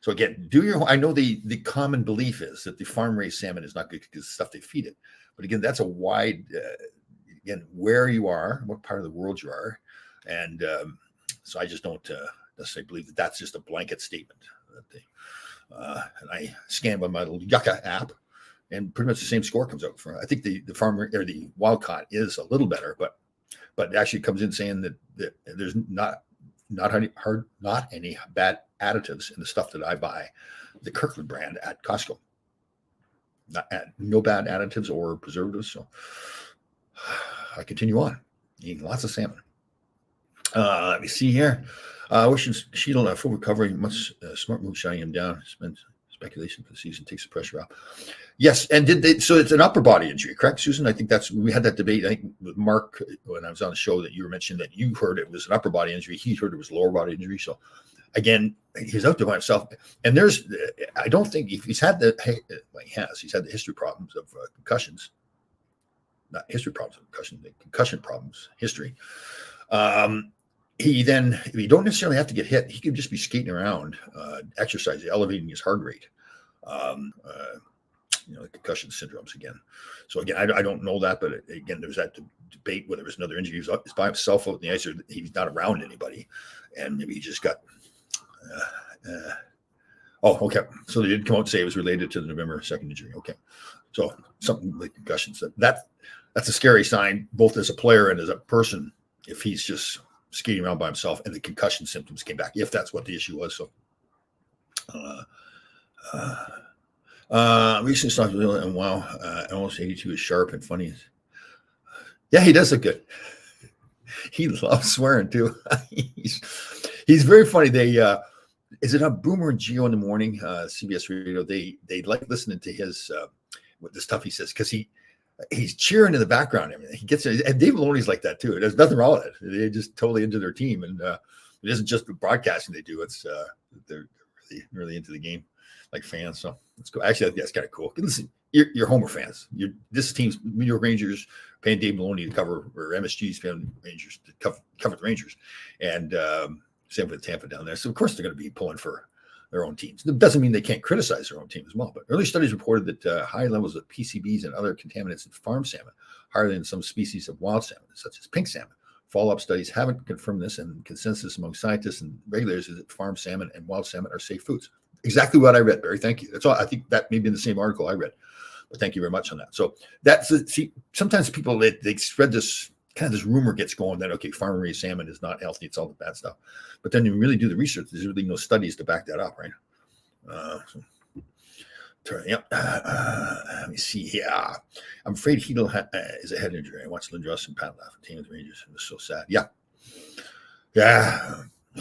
So again, I know the common belief is that the farm raised salmon is not good because the stuff they feed it. But again, that's a wide, again, where you are, what part of the world you are. And so I just don't necessarily believe that that's just a blanket statement. and I scan by my little Yucca app, and pretty much the same score comes out. I think the farmer or the wild caught is a little better, but it actually comes in saying that there's not any bad additives in the stuff that I buy, the Kirkland brand at Costco. No bad additives or preservatives. So I continue on eating lots of salmon. Let me see here. Wishing Sheila a full recovery. Much smart move shutting him down. Spent speculation for the season, takes the pressure off. Yes, and so it's an upper body injury, correct, Susan? I think we had that debate, I think, with Mark when I was on the show, that you were mentioning that you heard it was an upper body injury. He heard it was lower body injury. So again, he's out there by himself. And I don't think he's had he's had the history problems of concussions, not history problems of concussion, the concussion problems, history. You don't necessarily have to get hit. He could just be skating around, exercising, elevating his heart rate. The concussion syndromes again. So again, I don't know that, but again, there's that debate whether there's another injury. He's by himself out in the ice, or he's not around anybody, and maybe he just got. Okay. So they did come out and say it was related to the November 2nd injury. Okay, so something like concussions. That's a scary sign, both as a player and as a person, if he's just skating around by himself and the concussion symptoms came back, if that's what the issue was. So recent stuff, and wow, almost 82 is sharp and funny. Yeah, he does look good. He loves swearing too. he's very funny. They is it on Boomer and Geo in the morning, CBS Radio? They like listening to his with the stuff he says, because he's cheering in the background. I mean, he gets it, and Dave Maloney's like that too. There's nothing wrong with it. They're just totally into their team, and it isn't just the broadcasting they do. It's they're really into the game, like fans. So let's go. Actually, I think that's kind of cool. Listen, you're Homer fans. This team's New York Rangers paying Dave Maloney to cover, or MSG's paying Rangers to cover the Rangers, and same with Tampa down there. So of course they're going to be pulling for their own teams. It doesn't mean they can't criticize their own team as well. But early studies reported that high levels of PCBs and other contaminants in farm salmon, higher than some species of wild salmon, such as pink salmon. Follow-up studies haven't confirmed this, and consensus among scientists and regulators is that farm salmon and wild salmon are safe foods. Exactly what I read, Barry. Thank you. That's all. I think that may be in the same article I read. But thank you very much on that. So sometimes people they spread this rumor gets going that farm raised salmon is not healthy, it's all the bad stuff. But then you really do the research, there's really no studies to back that up, right? Let me see. Yeah, I'm afraid Hedel is a head injury. I watched Lindros and Pat Laffontaine with the Rangers. It was so sad. Yeah.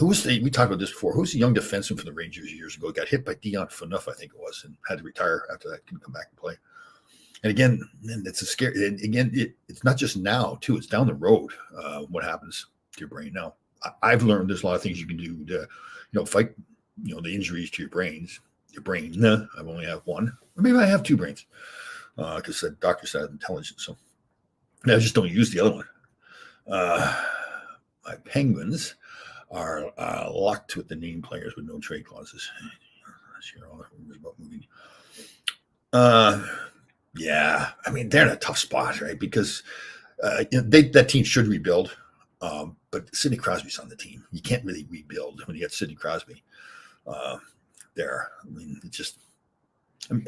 We talked about this before. Who was the young defenseman for the Rangers years ago? Got hit by Dion Phaneuf, I think it was, and had to retire after that. Couldn't come back and play. And again, it's a scary. And again, it's not just now too. It's down the road. What happens to your brain now? I've learned there's a lot of things you can do to, fight, the injuries to your brain. I only have one, or maybe I have two brains, because the doctor said intelligent. So I just don't use the other one. My Penguins are locked with the name players with no trade clauses. Share all the rumors about moving. Yeah, I mean, they're in a tough spot, right? Because that team should rebuild, but Sidney Crosby's on the team. You can't really rebuild when you get Sidney Crosby there. I mean,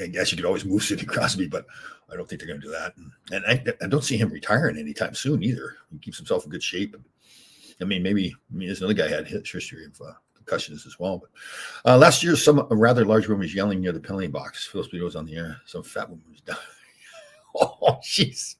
I guess you could always move Sidney Crosby, but I don't think they're going to do that. And I don't see him retiring anytime soon either. He keeps himself in good shape. I mean, maybe there's another guy had history of concussions as well. But last year, some rather large woman was yelling near the penalty box. Phil Speedo was on the air. Some fat woman was down. Oh, jeez.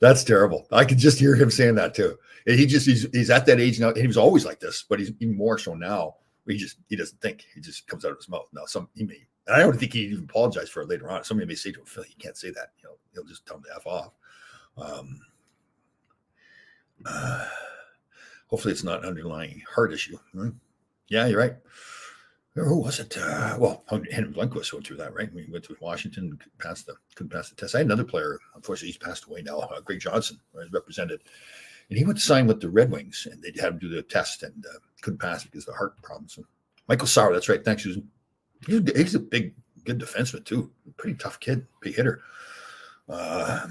That's terrible. I could just hear him saying that too. And he's at that age now. And he was always like this, but he's even more so now. He doesn't think. He just comes out of his mouth. Now, and I don't think he'd even apologize for it later on. Somebody may say to him, Phil, you can't say that. He'll just tell him to F off. Hopefully it's not an underlying heart issue. Yeah, you're right. Who was it? Henrik Lundqvist went through that, right? We went to Washington, couldn't pass the test. I had another player, unfortunately, he's passed away now, Greg Johnson, represented. And he went to sign with the Red Wings, and they had him do the test and couldn't pass because of the heart problems. So Michael Sauer, that's right. Thanks, Susan. He's a big, good defenseman, too. Pretty tough kid, big hitter. Yeah,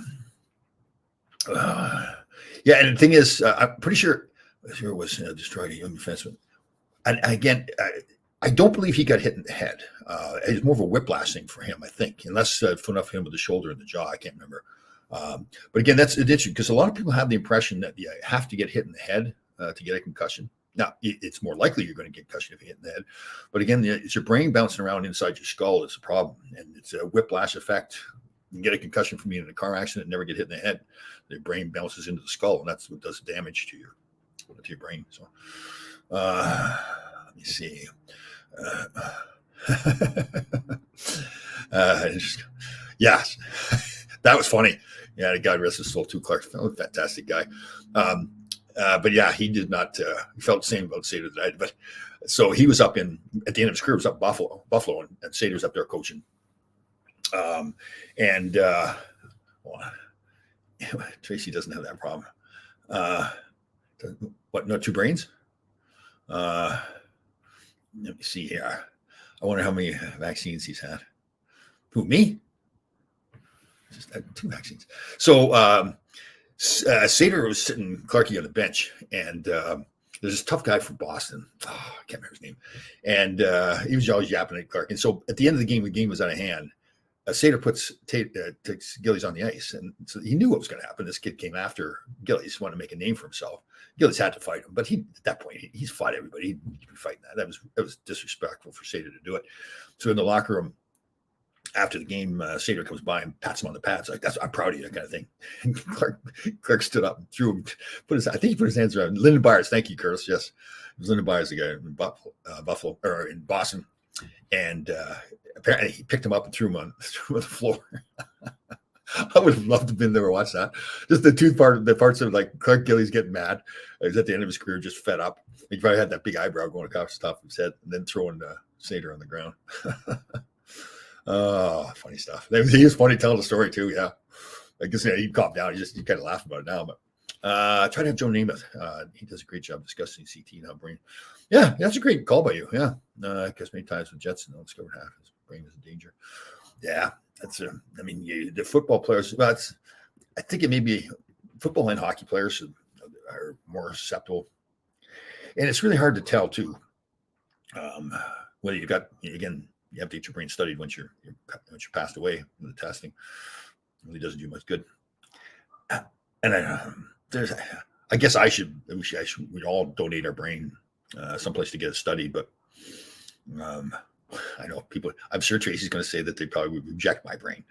and the thing is, I'm pretty sure it was destroyed a young defenseman. And again, I don't believe he got hit in the head. It's more of a whiplash thing for him, I think, unless enough for him with the shoulder and the jaw. I can't remember. But again, that's an issue because a lot of people have the impression that you have to get hit in the head to get a concussion. Now, it's more likely you're going to get concussion if you hit in the head. But again, it's your brain bouncing around inside your skull that's a problem. And it's a whiplash effect. You can get a concussion from being in a car accident and never get hit in the head. The brain bounces into the skull, and that's what does damage to your brain. So let me see. Yes, that was funny. Yeah, God rest his soul too, Clark. Fantastic guy. But yeah, he did not. He felt the same about Sater that I did. But so he was up at the end of his career, was up Buffalo, and Sater was up there coaching. Well, Tracy doesn't have that problem. What? No two brains? Let me see here. I wonder how many vaccines he's had. Who, me? Just had 2 vaccines. So Sater was sitting Clarkie on the bench, and there's this tough guy from Boston. Oh, I can't remember his name. And he was always yapping at Clark. And so at the end of the game was out of hand. Sater takes Gillies on the ice, and so he knew what was going to happen. This kid came after Gillies, wanted to make a name for himself. Gillies had to fight him, but at that point he's fought everybody. He'd be fighting that. That was disrespectful for Sater to do it. So in the locker room after the game, Sater comes by and pats him on the pads, like, I'm proud of you, that kind of thing. And Clark stood up and threw him, I think he put his hands around Lyndon Byers. Thank you, Curtis. Yes, it was Lyndon Byers, the guy in Buffalo or in Boston, and apparently he picked him up and threw him on the floor. I would have loved to have been there and watch that. Just the parts of like Clark Gillies getting mad. He was at the end of his career, just fed up. He probably had that big eyebrow going across the top of his head, and then throwing Sater on the ground. Oh, funny stuff. He was funny telling the story too. Yeah, I guess he calmed down. He kind of laugh about it now. But try to have Joe Namath. He does a great job discussing CT and how brain. Yeah, that's a great call by you. Yeah, I guess many times with Jetson, they'll discover half his brain is in danger. Yeah, that's. The football players. Well, I think it may be football and hockey players are more susceptible, and it's really hard to tell too. Whether you got again. You have to get your brain studied once you're passed away with the testing. It really doesn't do much good. And I guess we all donate our brain someplace to get it studied. But I know people. I'm sure Tracy's going to say that they probably would reject my brain.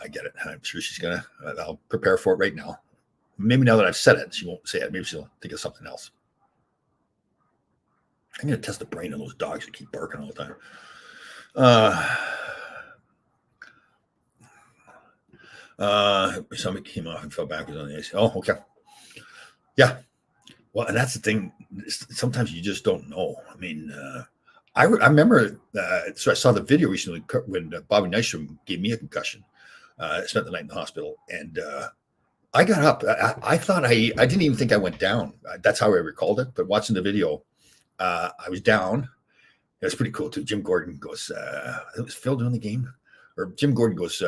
I get it. I'm sure she's going to. I'll prepare for it right now. Maybe now that I've said it, she won't say it. Maybe she'll think of something else. I'm going to test the brain of those dogs that keep barking all the time. Somebody came off and fell backwards on the ice. Oh, okay. Yeah. Well, and that's the thing. Sometimes you just don't know. I mean, I remember, so I saw the video recently when Bobby Nystrom gave me a concussion. I spent the night in the hospital, and I got up. I thought I didn't even think I went down. That's how I recalled it. But watching the video, I was down. It was pretty cool too. Jim Gordon goes, it was Phil doing the game, or Jim Gordon goes,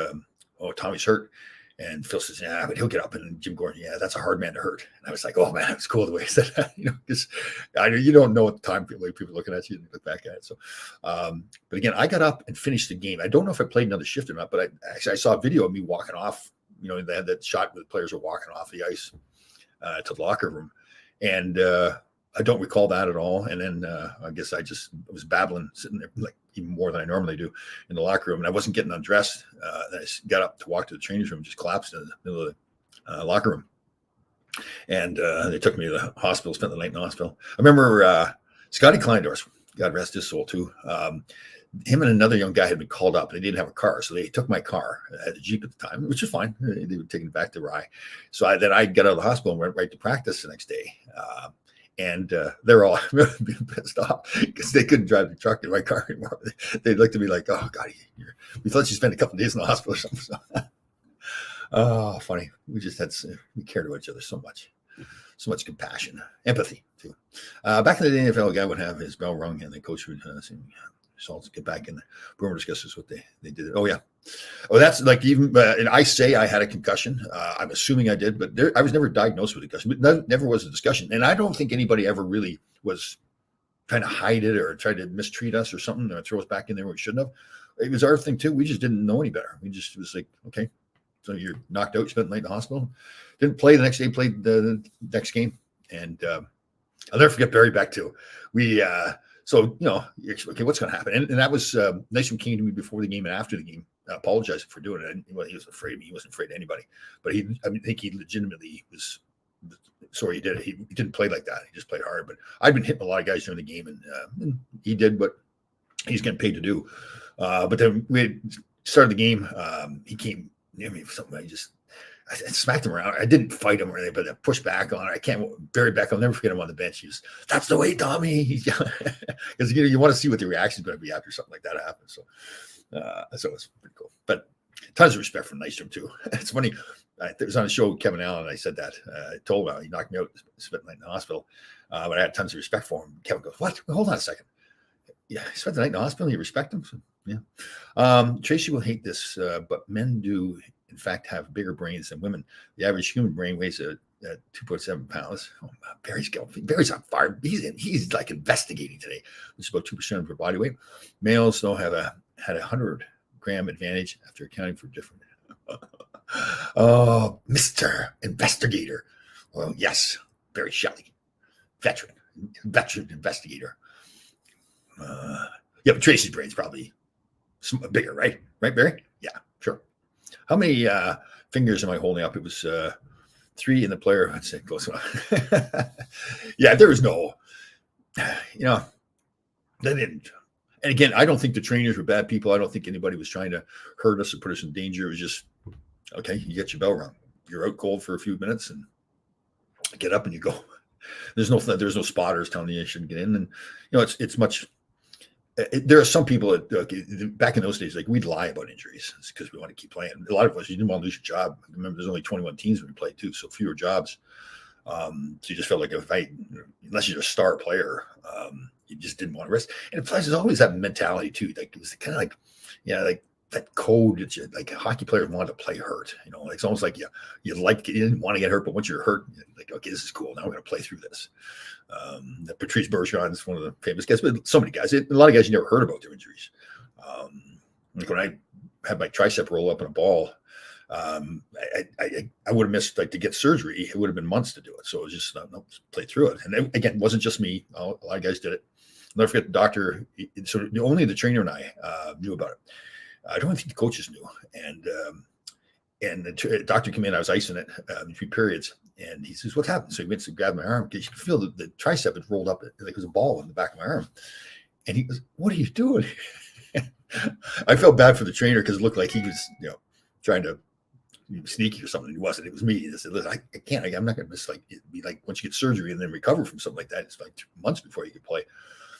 oh, Tommy's hurt. And Phil says, yeah, but he'll get up. And Jim Gordon, yeah, that's a hard man to hurt. And I was like, oh man, it was cool the way he said that, because you don't know at the time, people looking at you and look back at it. So, but again, I got up and finished the game. I don't know if I played another shift or not, but I saw a video of me walking off. They had that shot where the players were walking off the ice to the locker room. And, I don't recall that at all. And then I guess I was babbling, sitting there like even more than I normally do in the locker room. And I wasn't getting undressed. I got up to walk to the training room, just collapsed in the middle of the locker room. And they took me to the hospital, spent the night in the hospital. I remember Scotty Kleindorf, God rest his soul too. Him and another young guy had been called up. They didn't have a car, so they took my car. I had a Jeep at the time, which was fine. They were taking it back to Rye. So I got out of the hospital and went right to practice the next day. And they're all being pissed off because they couldn't drive the truck in my car anymore. They looked at me like, "Oh God, we thought you spent a couple of days in the hospital or something." So, oh, funny. We cared about each other so much compassion, empathy too. Back in the day, NFL, a guy would have his bell rung, and the coach would say, "Salts, get back in." The Boomer discusses what they did. Oh yeah. Oh, that's like even. And I say I had a concussion. I'm assuming I did, but I was never diagnosed with a concussion. But never was a discussion, and I don't think anybody ever really was trying to hide it or tried to mistreat us or something, or throw us back in there where we shouldn't have. It was our thing too. We just didn't know any better. We just was like, okay, so you're knocked out, spent the night in the hospital, didn't play the next day, played the next game. And I'll never forget Barry back too. We, so, okay, what's going to happen? And that was nice when he came to me before the game and after the game, apologizing for doing it. And, well, he wasn't afraid of me. He wasn't afraid of anybody. But I think he legitimately was sorry he did it. He didn't play like that. He just played hard. But I've been hitting a lot of guys during the game, and he did what he's getting paid to do. But then we started the game. He came near me for something. I smacked him around. I didn't fight him or anything, but I pushed back on it. I can't bury back. I'll never forget him on the bench. He was, that's the way, Tommy. Because you want to see what the reaction is going to be after something like that happens. So it's pretty cool. But tons of respect for Nystrom too. It's funny. It was on a show with Kevin Allen, and I said that. I told him he knocked me out, spent the night in the hospital. But I had tons of respect for him. Kevin goes, "What? Hold on a second. Yeah, he spent the night in the hospital. You respect him?" So, yeah. Tracy will hate this, but men do, in fact, have bigger brains than women. The average human brain weighs 2.7 pounds. Oh, Barry's on fire. He's like investigating today. It's about 2% of her body weight. Males though had a 100-gram advantage after accounting for different. Oh, Mr. Investigator. Well, yes, Barry Shelley, veteran investigator. Yeah, but Tracy's brain's probably bigger, right? Right, Barry? Yeah, sure. How many fingers am I holding up? It was 3 in the player. I'd say close enough. Yeah, there was no, they didn't. And again, I don't think the trainers were bad people. I don't think anybody was trying to hurt us or put us in danger. It was just, okay, you get your bell rung. You're out cold for a few minutes and get up and you go. There's no spotters telling you shouldn't get in. And, it's much. There are some people that, back in those days, like we'd lie about injuries because we want to keep playing. A lot of us, you didn't want to lose your job. Remember, there's only 21 teams when we played too, so fewer jobs. So you just felt like unless you're a star player, you just didn't want to risk. And players always have mentality too. Like it was kind of like, like that code that like hockey players wanted to play hurt. It's almost like you didn't want to get hurt, but once you're hurt, like, okay, this is cool. Now we're going to play through this. Patrice Bergeron is one of the famous guys, but so many guys, a lot of guys you never heard about their injuries. Like when I had my tricep roll up in a ball, I would have missed, like, to get surgery. It would have been months to do it. So it was just play through it. And again, it wasn't just me. A lot of guys did it. I'll never forget the doctor. So only the trainer and I knew about it. I don't think the coaches knew. And the doctor came in. I was icing it between periods. And he says, "What happened?" So he went to grab my arm because you could feel the tricep had rolled up. Like it was a ball in the back of my arm. And he goes, "What are you doing?" I felt bad for the trainer because it looked like he was, trying to be sneaky or something. He wasn't. It was me. He said, "Listen, I can't. I'm not going to miss. Like, it'd be like once you get surgery and then recover from something like that, it's like 2 months before you can play."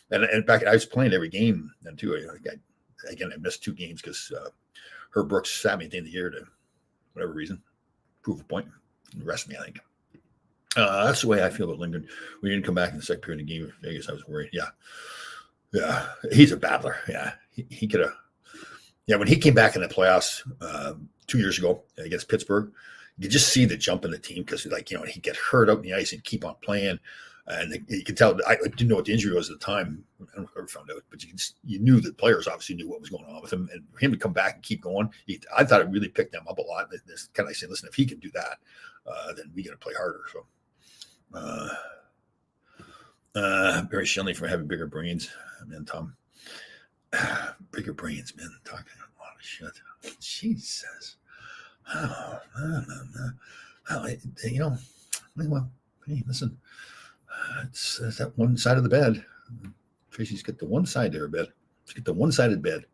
And back, I was playing every game then too. I missed 2 games because Herb Brooks sat me at the end of the year to whatever reason, prove a point, and rest me, I think. That's the way I feel about Lindgren. We didn't come back in the second period of the game in Vegas. I was worried. Yeah, he's a battler. Yeah, he could have. Yeah, when he came back in the playoffs 2 years ago against Pittsburgh, you could just see the jump in the team because, he'd get hurt out in the ice and keep on playing. And you could tell. I didn't know what the injury was at the time. I never found out, but you knew that players obviously knew what was going on with him, and for him to come back and keep going, I thought it really picked them up a lot. This kind of like saying, "Listen, if he can do that, then we got to play harder." So, Barry Shelley for having bigger brains, man. Tom, bigger brains, man. Talking a lot of shit. Jesus. Well, hey, listen. It's that one side of the bed. Tracy's got the one side there, bed. She's got the one-sided bed.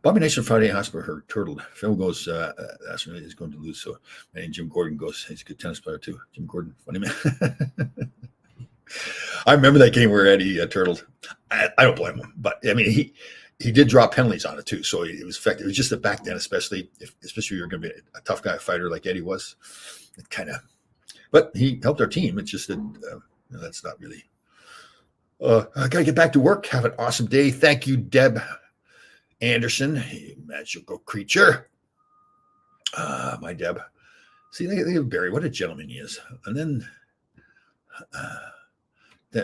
Bobby Nystrom Friday hospital hurt, turtled. Phil goes, that's really he's going to lose. So, and Jim Gordon goes, he's a good tennis player too. Jim Gordon, funny man. I remember that game where Eddie turtled. I don't blame him, but I mean, he did draw penalties on it too, so it was effective. It was just that back then, especially if you're going to be a tough guy fighter like Eddie was, it kind of. But he helped our team. It's just that that's not really. I got to get back to work. Have an awesome day. Thank you, Deb Anderson, you magical creature. My Deb. See, they have Barry. What a gentleman he is. And then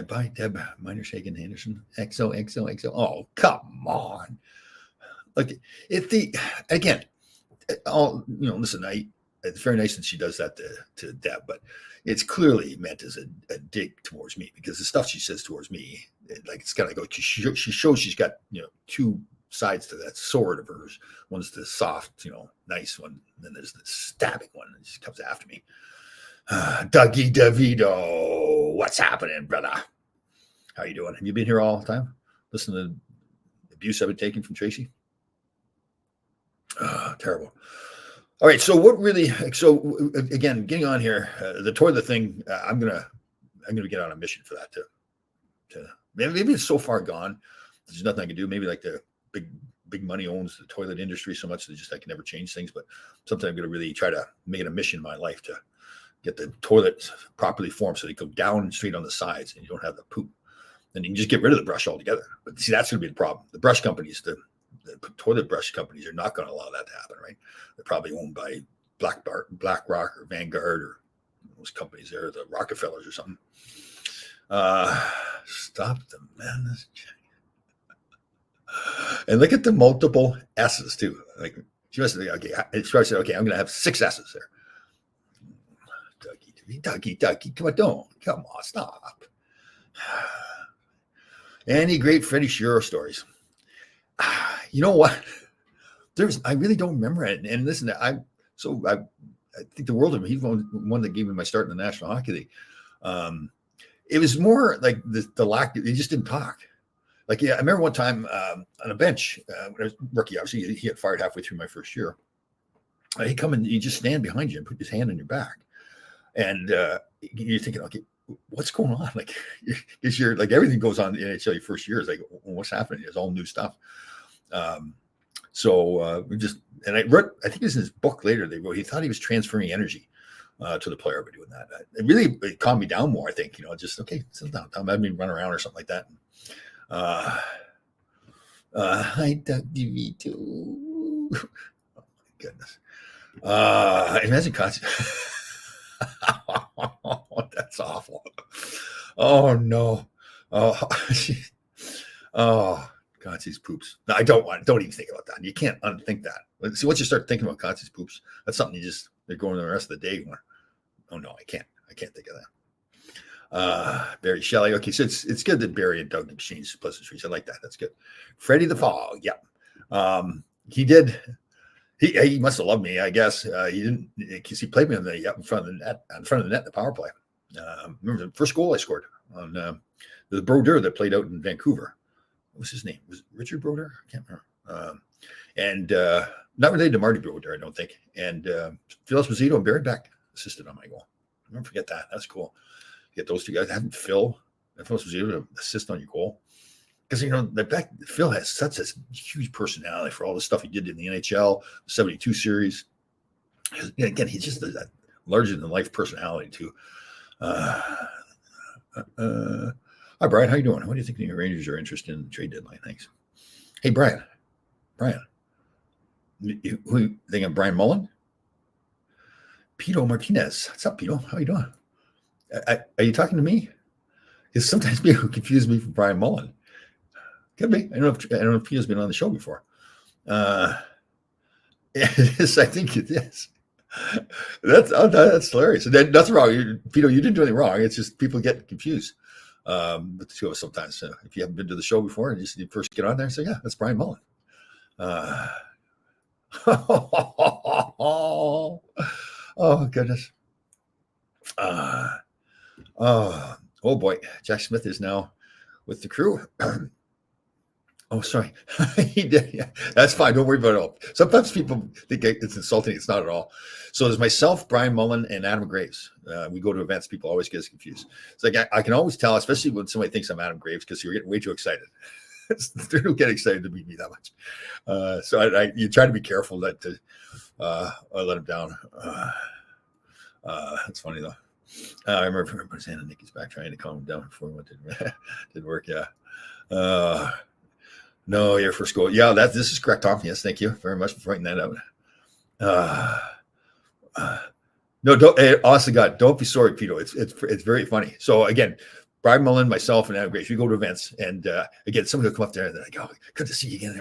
By Deb Miners Hagen Anderson. XOXOXO. Oh, come on. Like if again, listen, it's very nice that she does that to Deb, but it's clearly meant as a dig towards me, because the stuff she says towards me, it's got to go. She shows she's got two sides to that sword of hers. One's the soft, nice one, and then there's the stabbing one, and she comes after me. Dougie DeVito, what's happening, brother? How you doing? Have you been here all the time? Listen to the abuse I've been taking from Tracy. Terrible. All right. So again, getting on here, the toilet thing, I'm going to get on a mission for that to maybe it's so far gone. There's nothing I can do. Maybe like the big money owns the toilet industry so much that I can never change things, but sometimes I'm going to really try to make it a mission in my life to get the toilet properly formed so they go down straight on the sides and you don't have the poop. And you can just get rid of the brush altogether. But see, that's going to be the problem. The brush companies, the toilet brush companies are not going to allow that to happen, right? They're probably owned by BlackRock or Vanguard or those companies there, the Rockefellers or something. Stop the madness. And look at the multiple S's too. Like she must say, okay, it's probably said, okay, I'm going to have 6 S's there. Dougie, come on, stop. Any great Freddie Shiro stories? You know what? I really don't remember it. And listen, I think the world of him. He's one that gave me my start in the National Hockey League. It was more like the lack. He just didn't talk. Like, yeah, I remember one time on a bench when I was rookie. Obviously, he had fired halfway through my first year. He'd come and he'd just stand behind you and put his hand on your back, and you're thinking, okay, what's going on? Like, because you're like everything goes on in the NHL your first year is like, what's happening? It's all new stuff. We just, and I think it was in his book later, he thought he was transferring energy to the player by doing that. It calmed me down more, I think, just, okay, sit down, have me run around or something like that. Hi, Doug DeVito. Oh my goodness. Imagine that's awful. Oh no. Conti's poops. No, don't even think about that. You can't unthink that. See, once you start thinking about Conti's poops, that's something they're going the rest of the day going, oh no, I can't think of that. Barry Shelley. Okay, so it's good that Barry and Doug exchanged pleasantries. I like that. That's good. Freddie the Fog. Yeah. He did. He must have loved me, I guess. He didn't, because he played me in front of the net in the power play. Remember the first goal I scored on the Brodeur that played out in Vancouver. What was his name? Was it Richard Brodeur? I can't remember. And not related to Marty Brodeur, I don't think. And Phil Esposito and Barry Beck assisted on my goal. Don't forget that. That's cool. Get those two guys. Having Phil Esposito to assist on your goal. Because, Phil has such a huge personality for all the stuff he did in the NHL, the 72 series. Again, he's just that larger-than-life personality, too. Hi, Brian. How you doing? What do you think the Rangers are interested in the trade deadline? Thanks. Hey, Brian. Who think of Brian Mullen? Pito Martinez. What's up, Pito? How you doing? Are you talking to me? Because sometimes people confuse me for Brian Mullen. Could be. I don't know if Pito's been on the show before. It is. I think it is. That's hilarious. That's wrong. Pito, you didn't do anything wrong. It's just people get confused. But the two of us sometimes. If you haven't been to the show before and you first get on there and say, yeah, that's Brian Mullen. Oh goodness. Oh boy. Jack Smith is now with the Crew. Oh, sorry. He did. Yeah, that's fine. Don't worry about it all. Sometimes people think it's insulting. It's not at all. So there's myself, Brian Mullen, and Adam Graves. We go to events. People always get us confused. It's like I can always tell, especially when somebody thinks I'm Adam Graves, because you're getting way too excited. They don't get excited to meet me that much. So you try to be careful that I let him down. It's funny though. I remember Santa Nicky's back trying to calm him down before we went to didn't work. Yeah. No, your first goal. Yeah, this is correct, Tom. Yes, thank you very much for pointing that out. No, don't. Honestly, God, don't be sorry, Pito. It's very funny. So again, Brian Mullen, myself, and Adam Grace, we go to events, and again, somebody will come up there and they're like, "Oh, good to see you again."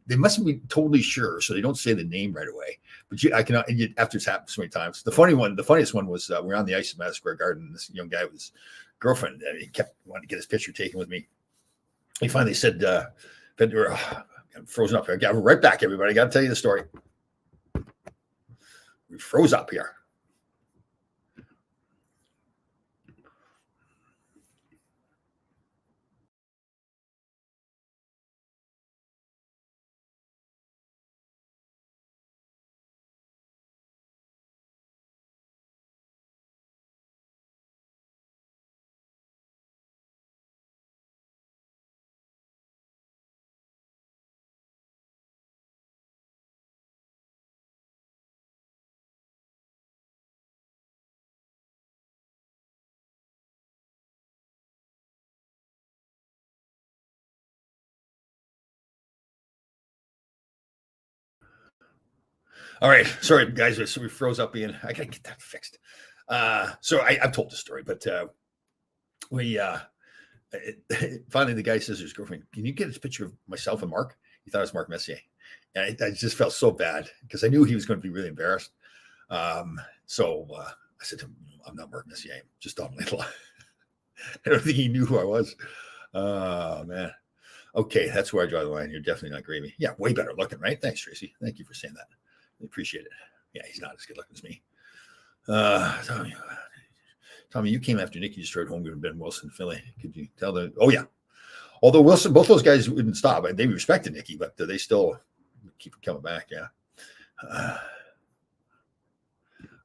They mustn't be totally sure, so they don't say the name right away. But after it's happened so many times. The funniest one was we were on the ice at Madison Square Garden. This young guy with his girlfriend, and he kept wanting to get his picture taken with me. He finally said, I'm frozen up here. I got right back, everybody. I got to tell you the story. We froze up here. All right. Sorry, guys. So we froze up again. I got to get that fixed. So I've told the story, but finally the guy says to his girlfriend, "Can you get his picture of myself and Mark?" He thought it was Mark Messier. And I just felt so bad because I knew he was going to be really embarrassed. So I said to him, "I'm not Mark Messier. I'm just Dom Laidlaw." I don't think he knew who I was. Oh, man. Okay, that's where I draw the line. You're definitely not gravy. Yeah, way better looking, right? Thanks, Tracy. Thank you for saying that. I appreciate it. Yeah, he's not as good looking as me. Tommy, you came after Nikki destroyed Holmgren and Ben Wilson, Philly. Could you tell them? Oh, yeah. Although Wilson, both those guys wouldn't stop. They respected Nikki, but they still keep coming back. Yeah. Let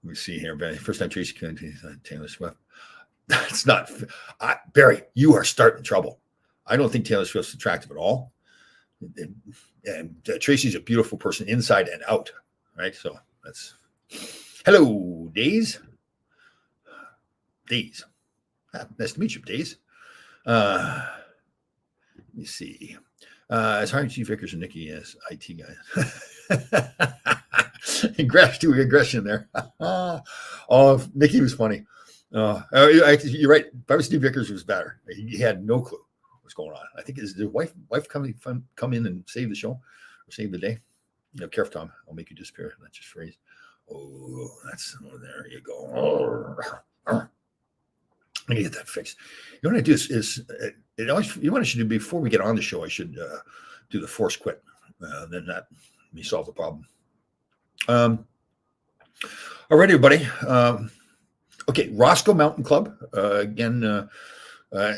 me see here, Barry. First time Tracy came to Taylor Swift. That's not Barry. You are starting trouble. I don't think Taylor Swift's attractive at all. And Tracy's a beautiful person inside and out. Right. So that's hello, Days. Days. Nice to meet you, Days. Let me see. As hiring Chief Vickers and Nikki as IT guys. Aggression there. Oh, Nikki was funny. You're right. If I was Steve Vickers, it was better. He had no clue what's going on. I think his wife come in and save the show or save the day. You know, careful, Tom. I'll make you disappear. That's just phrase. Oh, there you go. Let me get that fixed. You know what I do is it always, you know what I should do before we get on the show? I should do the force quit. Then that may solve the problem. All right, everybody. Okay, Roscoe Mountain Club. Again, I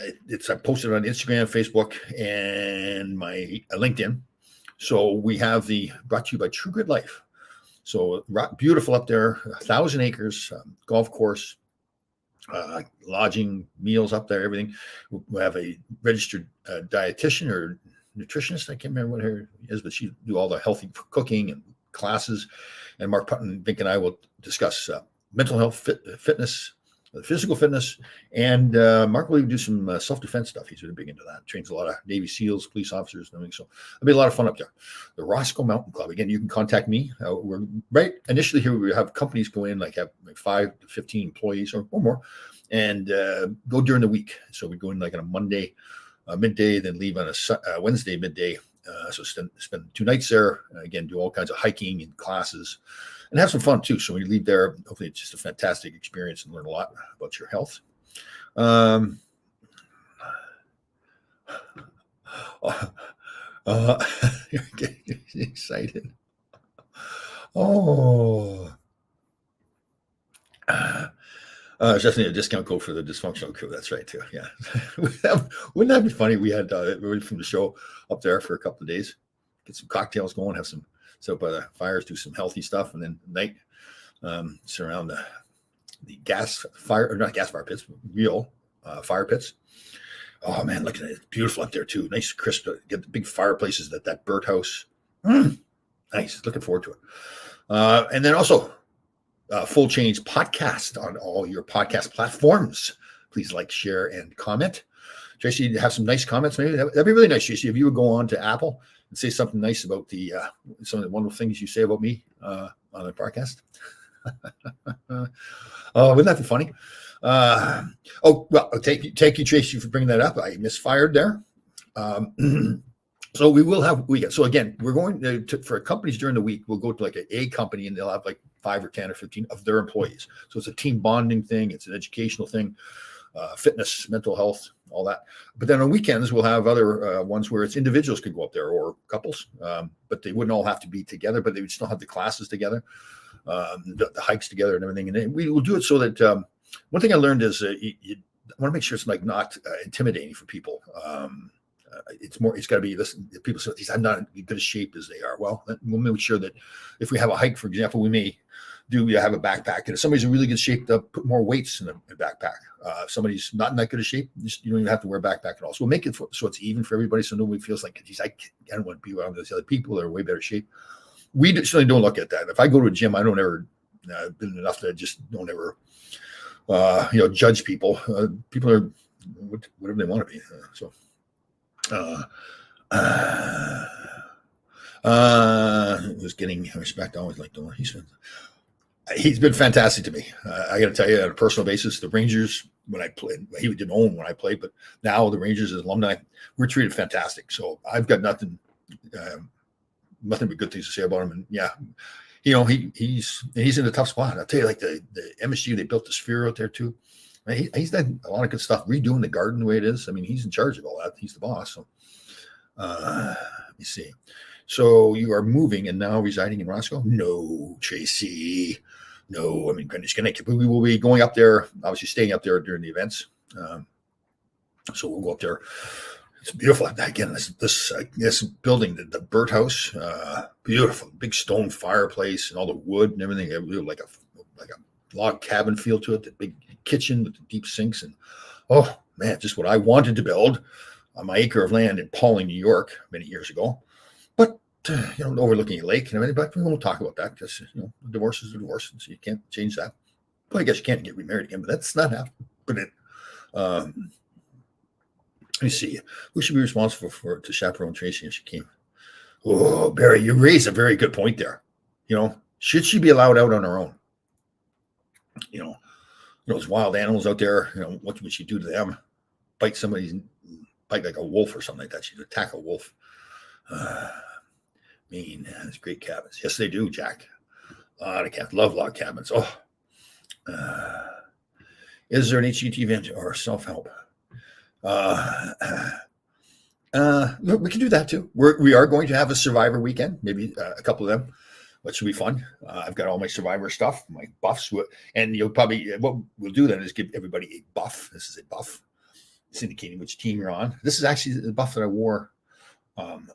posted on Instagram, Facebook, and my LinkedIn. So we have brought to you by True Grit Life. So beautiful up there, 1,000 acres, golf course, lodging, meals up there, everything. We have a registered dietitian or nutritionist. I can't remember what her is, but she do all the healthy cooking and classes. And Mark Putton, Vink, and I will discuss mental health, fitness, physical fitness, and Mark will even do some self-defense stuff. He's really big into that. Trains a lot of Navy SEALs, police officers, and everything. So it'll be a lot of fun up there. The Roscoe Mountain Club. Again, you can contact me. We're right initially here. We have companies go in, like have 5 to 15 employees or more, and go during the week. So we go in like on a Monday midday, then leave on a Wednesday midday. So spend 2 nights there. Again, do all kinds of hiking and classes. And have some fun too. So when you leave there, hopefully it's just a fantastic experience and learn a lot about your health. You're getting excited. Oh. There's definitely a discount code for the dysfunctional crew. That's right too. Yeah. Wouldn't that be funny? We had everybody from the show up there for a couple of days, get some cocktails going, have some sit up by the fires, do some healthy stuff, and then at night surround the gas fire, or not gas fire pits, real fire pits. Oh man, look at it. It's beautiful up there too. Nice, crisp. Get the big fireplaces, that birdhouse. Nice. Looking forward to it. And then also Full Change podcast on all your podcast platforms. Please like, share, and comment. Tracy, you have some nice comments. Maybe that'd be really nice, Tracy, if you would go on to Apple and say something nice about some of the wonderful things you say about me on the podcast. Wouldn't that be funny? Oh well, thank you, Tracy, for bringing that up. I misfired there. So we will have weekends. So again, we're going for companies during the week. We'll go to like a company, and they'll have like 5 or 10 or 15 of their employees. So it's a team bonding thing. It's an educational thing, fitness, mental health, all that. But then on weekends, we'll have other ones where it's individuals could go up there or couples, but they wouldn't all have to be together. But they would still have the classes together, the hikes together, and everything. And then we will do it so that one thing I learned is you want to make sure it's like not intimidating for people. It's got to be, listen, people say, I'm not in good a shape as they are. Well, we'll make sure that if we have a hike, for example, we may have a backpack. And if somebody's in really good shape, they'll put more weights in a backpack. If somebody's not in that good a shape, you don't even have to wear a backpack at all. So we'll make it so it's even for everybody. So nobody feels like, geez, I don't want to be around those other people that are way better shape. We certainly don't look at that. If I go to a gym, I don't ever, been enough that I just don't ever, judge people. People are whatever they want to be. Was getting respect. I always liked him. He's been fantastic to me. I got to tell you, on a personal basis, the Rangers, when I played, he didn't own when I played, but now the Rangers as alumni, we're treated fantastic. So I've got nothing but good things to say about him. And yeah, he's in a tough spot. I'll tell you, like the MSU, they built the Sphere out there too. He's done a lot of good stuff, redoing the garden the way it is. I mean, he's in charge of all that. He's the boss. So let me see. So you are moving and now residing in Roscoe? No, Tracy. No, I mean, Greenwich, Connecticut. But we will be going up there, obviously staying up there during the events. So we'll go up there. It's beautiful. Again, this building, the birdhouse, beautiful, big stone fireplace and all the wood and everything. Like a log cabin feel to it. The big kitchen with the deep sinks, and oh man, just what I wanted to build on my acre of land in Pawling, New York, many years ago. But overlooking a lake and everything. But we won't talk about that because divorce is a divorce, so you can't change that. Well, I guess you can't get remarried again, but that's not happening. Let me see. Who should be responsible to chaperone Tracy if she came? Oh, Barry, you raised a very good point there. Should she be allowed out on her own? Those wild animals out there, what would she do to them? Bite like a wolf or something like that. She'd attack a wolf. Mean. There's great cabins. Yes, they do, Jack. A lot of cabins. Love log cabins. Oh. Is there an HGT event or self-help? We can do that too. We are going to have a Survivor weekend, maybe a couple of them, which should be fun. I've got all my Survivor stuff, my buffs, and you'll probably, what we'll do then is give everybody a buff. This is a buff. It's indicating which team you're on. This is actually the buff that I wore on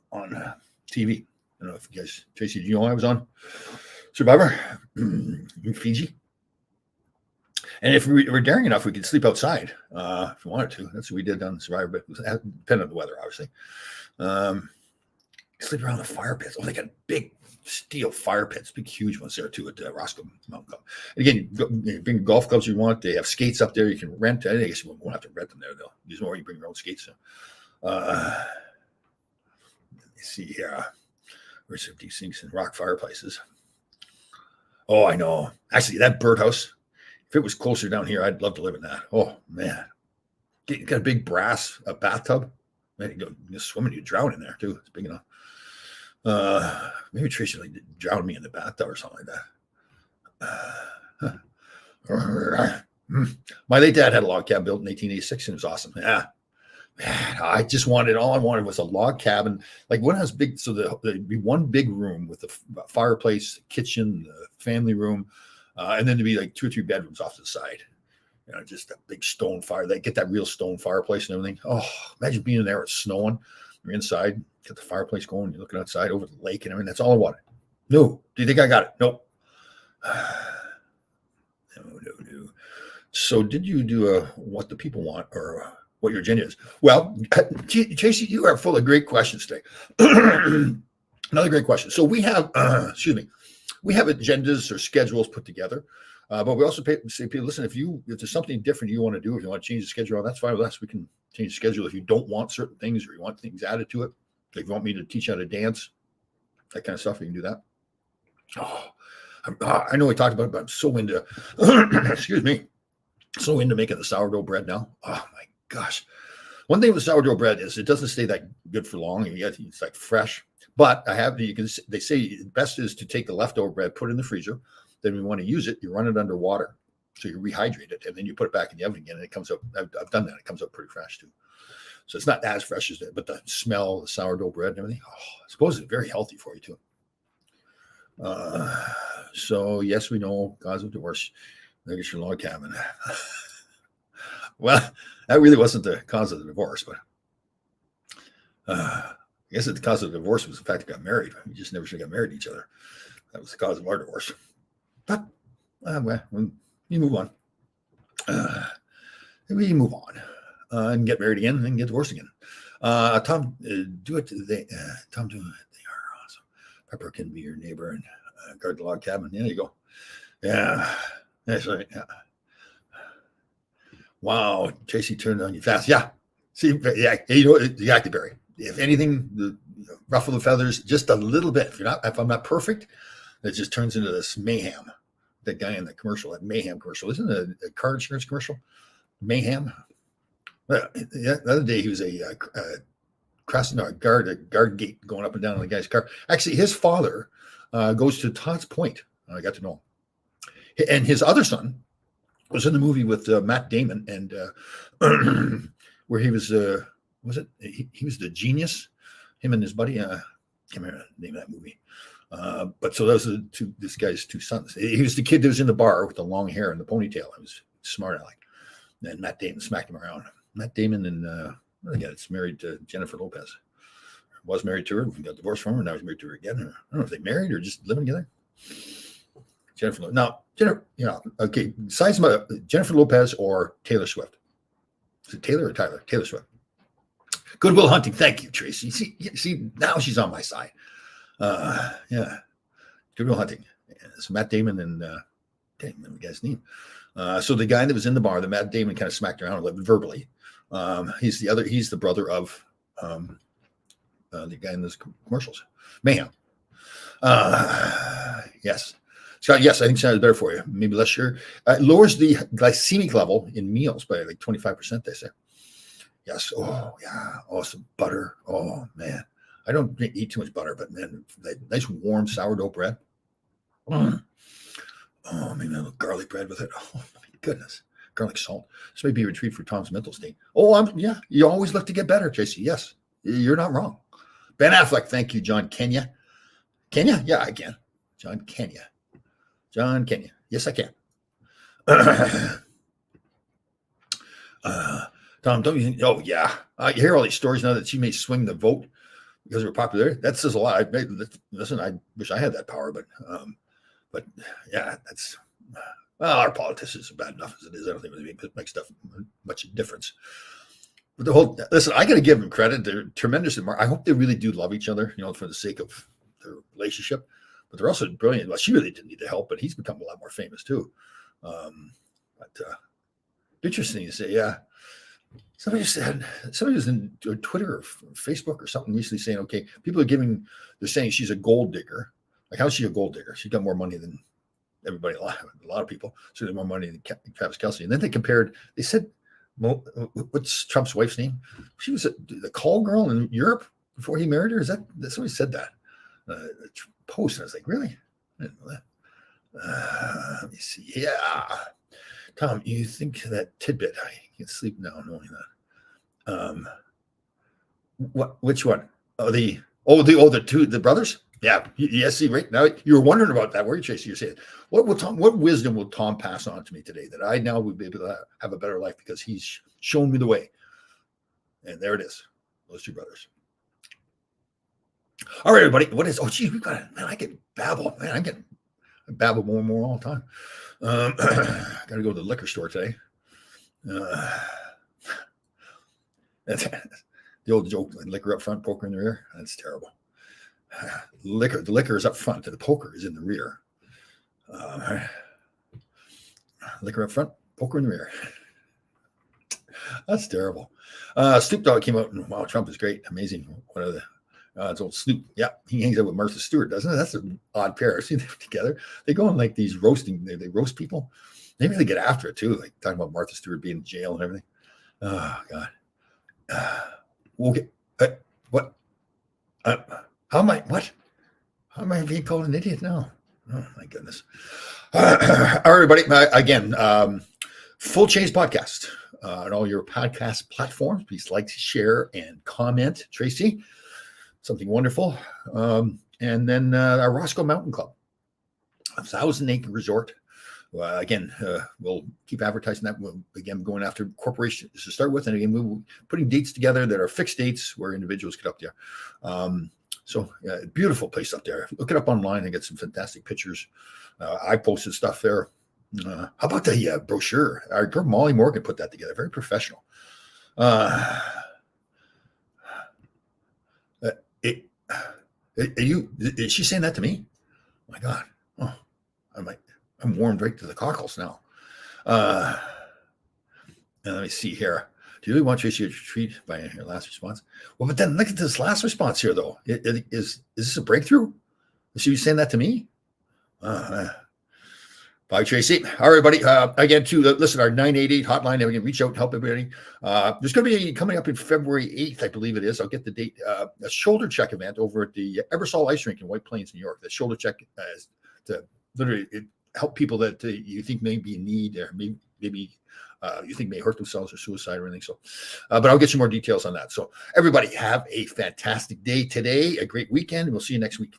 TV. I don't know if you guys, Tracy, did you know I was on Survivor in Fiji? And if we were daring enough, we could sleep outside if we wanted to. That's what we did on Survivor, but it depended on the weather, obviously. Sleep around the fire pits. Oh, they got big steel fire pits, big, huge ones there too at Roscoe Mountain Club. And again, you bring golf clubs you want. They have skates up there you can rent. I guess you won't have to rent them there. They'll use more. You bring your own skates. Let me see here. Where's some deep sinks and rock fireplaces? Oh, I know. Actually, that birdhouse, if it was closer down here, I'd love to live in that. Oh, man. You got a big brass bathtub. Man, you go swimming, you drown in there, too. It's big enough. Maybe Tracy drowned me in the bathtub or something like that. My late dad had a log cabin built in 1886, and it was awesome. Yeah. Man, all I wanted was a log cabin. Like when I was big, so there'd be one big room with the fireplace, kitchen, the family room, and then there'd be like 2 or 3 bedrooms off to the side. Just a big stone fire. They get that real stone fireplace and everything. Oh, imagine being in there, it's snowing. You're inside, get the fireplace going, you're looking outside over the lake and everything. That's all I wanted. No. Do you think I got it? Nope. No. So did you do what the people want or what your agenda is? Well, Tracy, you are full of great questions today. Another great question. So we have, we have agendas or schedules put together, but we also say, people, listen, if there's something different you want to do, if you want to change the schedule, that's fine with us. We can change the schedule if you don't want certain things or you want things added to it. Like if you want me to teach you how to dance, that kind of stuff, we can do that. Oh, I know we talked about it, but I'm so into, excuse me, So into making the sourdough bread now. Oh my gosh. One thing with sourdough bread is it doesn't stay that good for long. It's like fresh. But they say the best is to take the leftover bread, put it in the freezer. Then when you want to use it, you run it under water. So you rehydrate it, and then you put it back in the oven again, and it comes up. I've done that. It comes up pretty fresh too. So it's not as fresh as that, but the smell, the sourdough bread and everything, I suppose it's very healthy for you too. So yes, we know cause of divorce. There gets your log cabin. Well, that really wasn't the cause of the divorce, but I guess the cause of the divorce was the fact they got married. We just never should have got married to each other. That was the cause of our divorce. But well, we move on. We move on and get married again and then get divorced again. Tom, do it. Tom, do it. They are awesome. Pepper can be your neighbor and guard the log cabin. Yeah, there you go. Yeah, that's right. Yeah. Wow, Tracy turned on you fast. Yeah. See, yeah, you know exactly, Barry. If anything, ruffle the feathers just a little bit. If I'm not perfect, it just turns into this mayhem. That guy in the commercial, that mayhem commercial, isn't it a car insurance commercial? Mayhem. Well, yeah, the other day he was crossing a guard gate going up and down on the guy's car. Actually, his father goes to Todd's Point. I got to know him. And his other son was in the movie with Matt Damon, and where he was he was the genius, him and his buddy. I can't remember the name of that movie. But so those are this guy's two sons. He was the kid that was in the bar with the long hair and the ponytail. He was smart aleck. And Matt Damon smacked him around. Matt Damon and again, it's married to Jennifer Lopez. Was married to her, got divorced from her, and now he's married to her again. I don't know if they married or just living together. Jennifer. Now, okay. Besides Jennifer Lopez or Taylor Swift. Is it Taylor or Tyler? Taylor Swift. Good Will Hunting. Thank you, Tracy. See, now she's on my side. Yeah. Good Will Hunting. So Matt Damon and the guy's name. So the guy that was in the bar, that Matt Damon kind of smacked around a little bit verbally. He's the brother of the guy in those commercials. Mayhem. Yes. Scott, yes, I think sounds better for you. Maybe less sugar. It lowers the glycemic level in meals by like 25%, they say. Yes. Oh, yeah. Oh, some butter. Oh, man. I don't eat too much butter, but man, that nice warm sourdough bread. Oh, maybe a little garlic bread with it. Oh, my goodness. Garlic salt. This may be a retreat for Tom's mental state. Oh, yeah. You always look to get better, JC. Yes. You're not wrong. Ben Affleck. Thank you, John Kenya. Kenya? Yeah, I can. John Kenya. John Kenya. Yes, I can. Tom, don't you think? Oh, yeah. You hear all these stories now that she may swing the vote because of her popularity. That says a lot. Listen, I wish I had that power, but yeah, that's our politicians are bad enough as it is. I don't think it makes stuff much difference. But listen, I got to give them credit. They're tremendous. I hope they really do love each other, for the sake of their relationship. But they're also brilliant. Well, she really didn't need the help, but he's become a lot more famous too. Interesting to say, yeah. Somebody was in Twitter or Facebook or something recently saying, okay, they're saying she's a gold digger. Like, how's she a gold digger? She's got more money than everybody, a lot of people. So there's more money than Travis Kelce. And then they said, what's Trump's wife's name? She was the call girl in Europe before he married her. Somebody said that? Post. And I was like, really? I didn't know that. Let me see. Yeah. Tom, you think that tidbit? I can sleep now knowing that. Which one? The brothers? Yeah. Yes. See, right now you were wondering about that, were you, Tracy? You're saying, what wisdom will Tom pass on to me today that I now would be able to have a better life because he's shown me the way? And there it is. Those two brothers. All right, everybody. We got it. Man, I can babble. Man, I babble more and more all the time. Got to go to the liquor store today. That's the old joke: liquor up front, poker in the rear. That's terrible. The liquor is up front, and the poker is in the rear. Liquor up front, poker in the rear. That's terrible. Snoop Dogg came out and wow, Trump is great, amazing. One of the It's old Snoop. Yeah, he hangs out with Martha Stewart, doesn't it? That's an odd pair. See them together. They go on like these roasting. They roast people. They really get after it too. Like talking about Martha Stewart being in jail and everything. Oh God. Okay. What? How am I? What? How am I being called an idiot now? Oh my goodness. All right, everybody. Again, Full Change Podcast on all your podcast platforms. Please like, share, and comment. Tracy, something wonderful. And then our Roscoe Mountain Club, 1,000 acre resort. Again, we'll keep advertising that. We'll, again, going after corporations to start with. And again, we're putting dates together that are fixed dates where individuals get up there. So beautiful place up there. Look it up online and get some fantastic pictures. I posted stuff there. How about the brochure? Our girl Molly Morgan put that together. Very professional. Is she saying that to me? Oh my God. Oh, I'm warmed right to the cockles now. And let me see here. Do you really want Tracy to retreat by your last response? Well, but then look at this last response here, though. Is this a breakthrough? Is she saying that to me? Bye, Tracy. All right, everybody. Again, to listen, our 988 hotline, and we can reach out and help everybody. There's going to be coming up in February 8th, I believe it is. I'll get the date. A shoulder check event over at the Ebersol Ice Rink in White Plains, New York. The shoulder check is to literally help people that you think may be in need, or maybe you think may hurt themselves or suicide or anything. So, but I'll get you more details on that. So, everybody, have a fantastic day today, a great weekend, and we'll see you next week.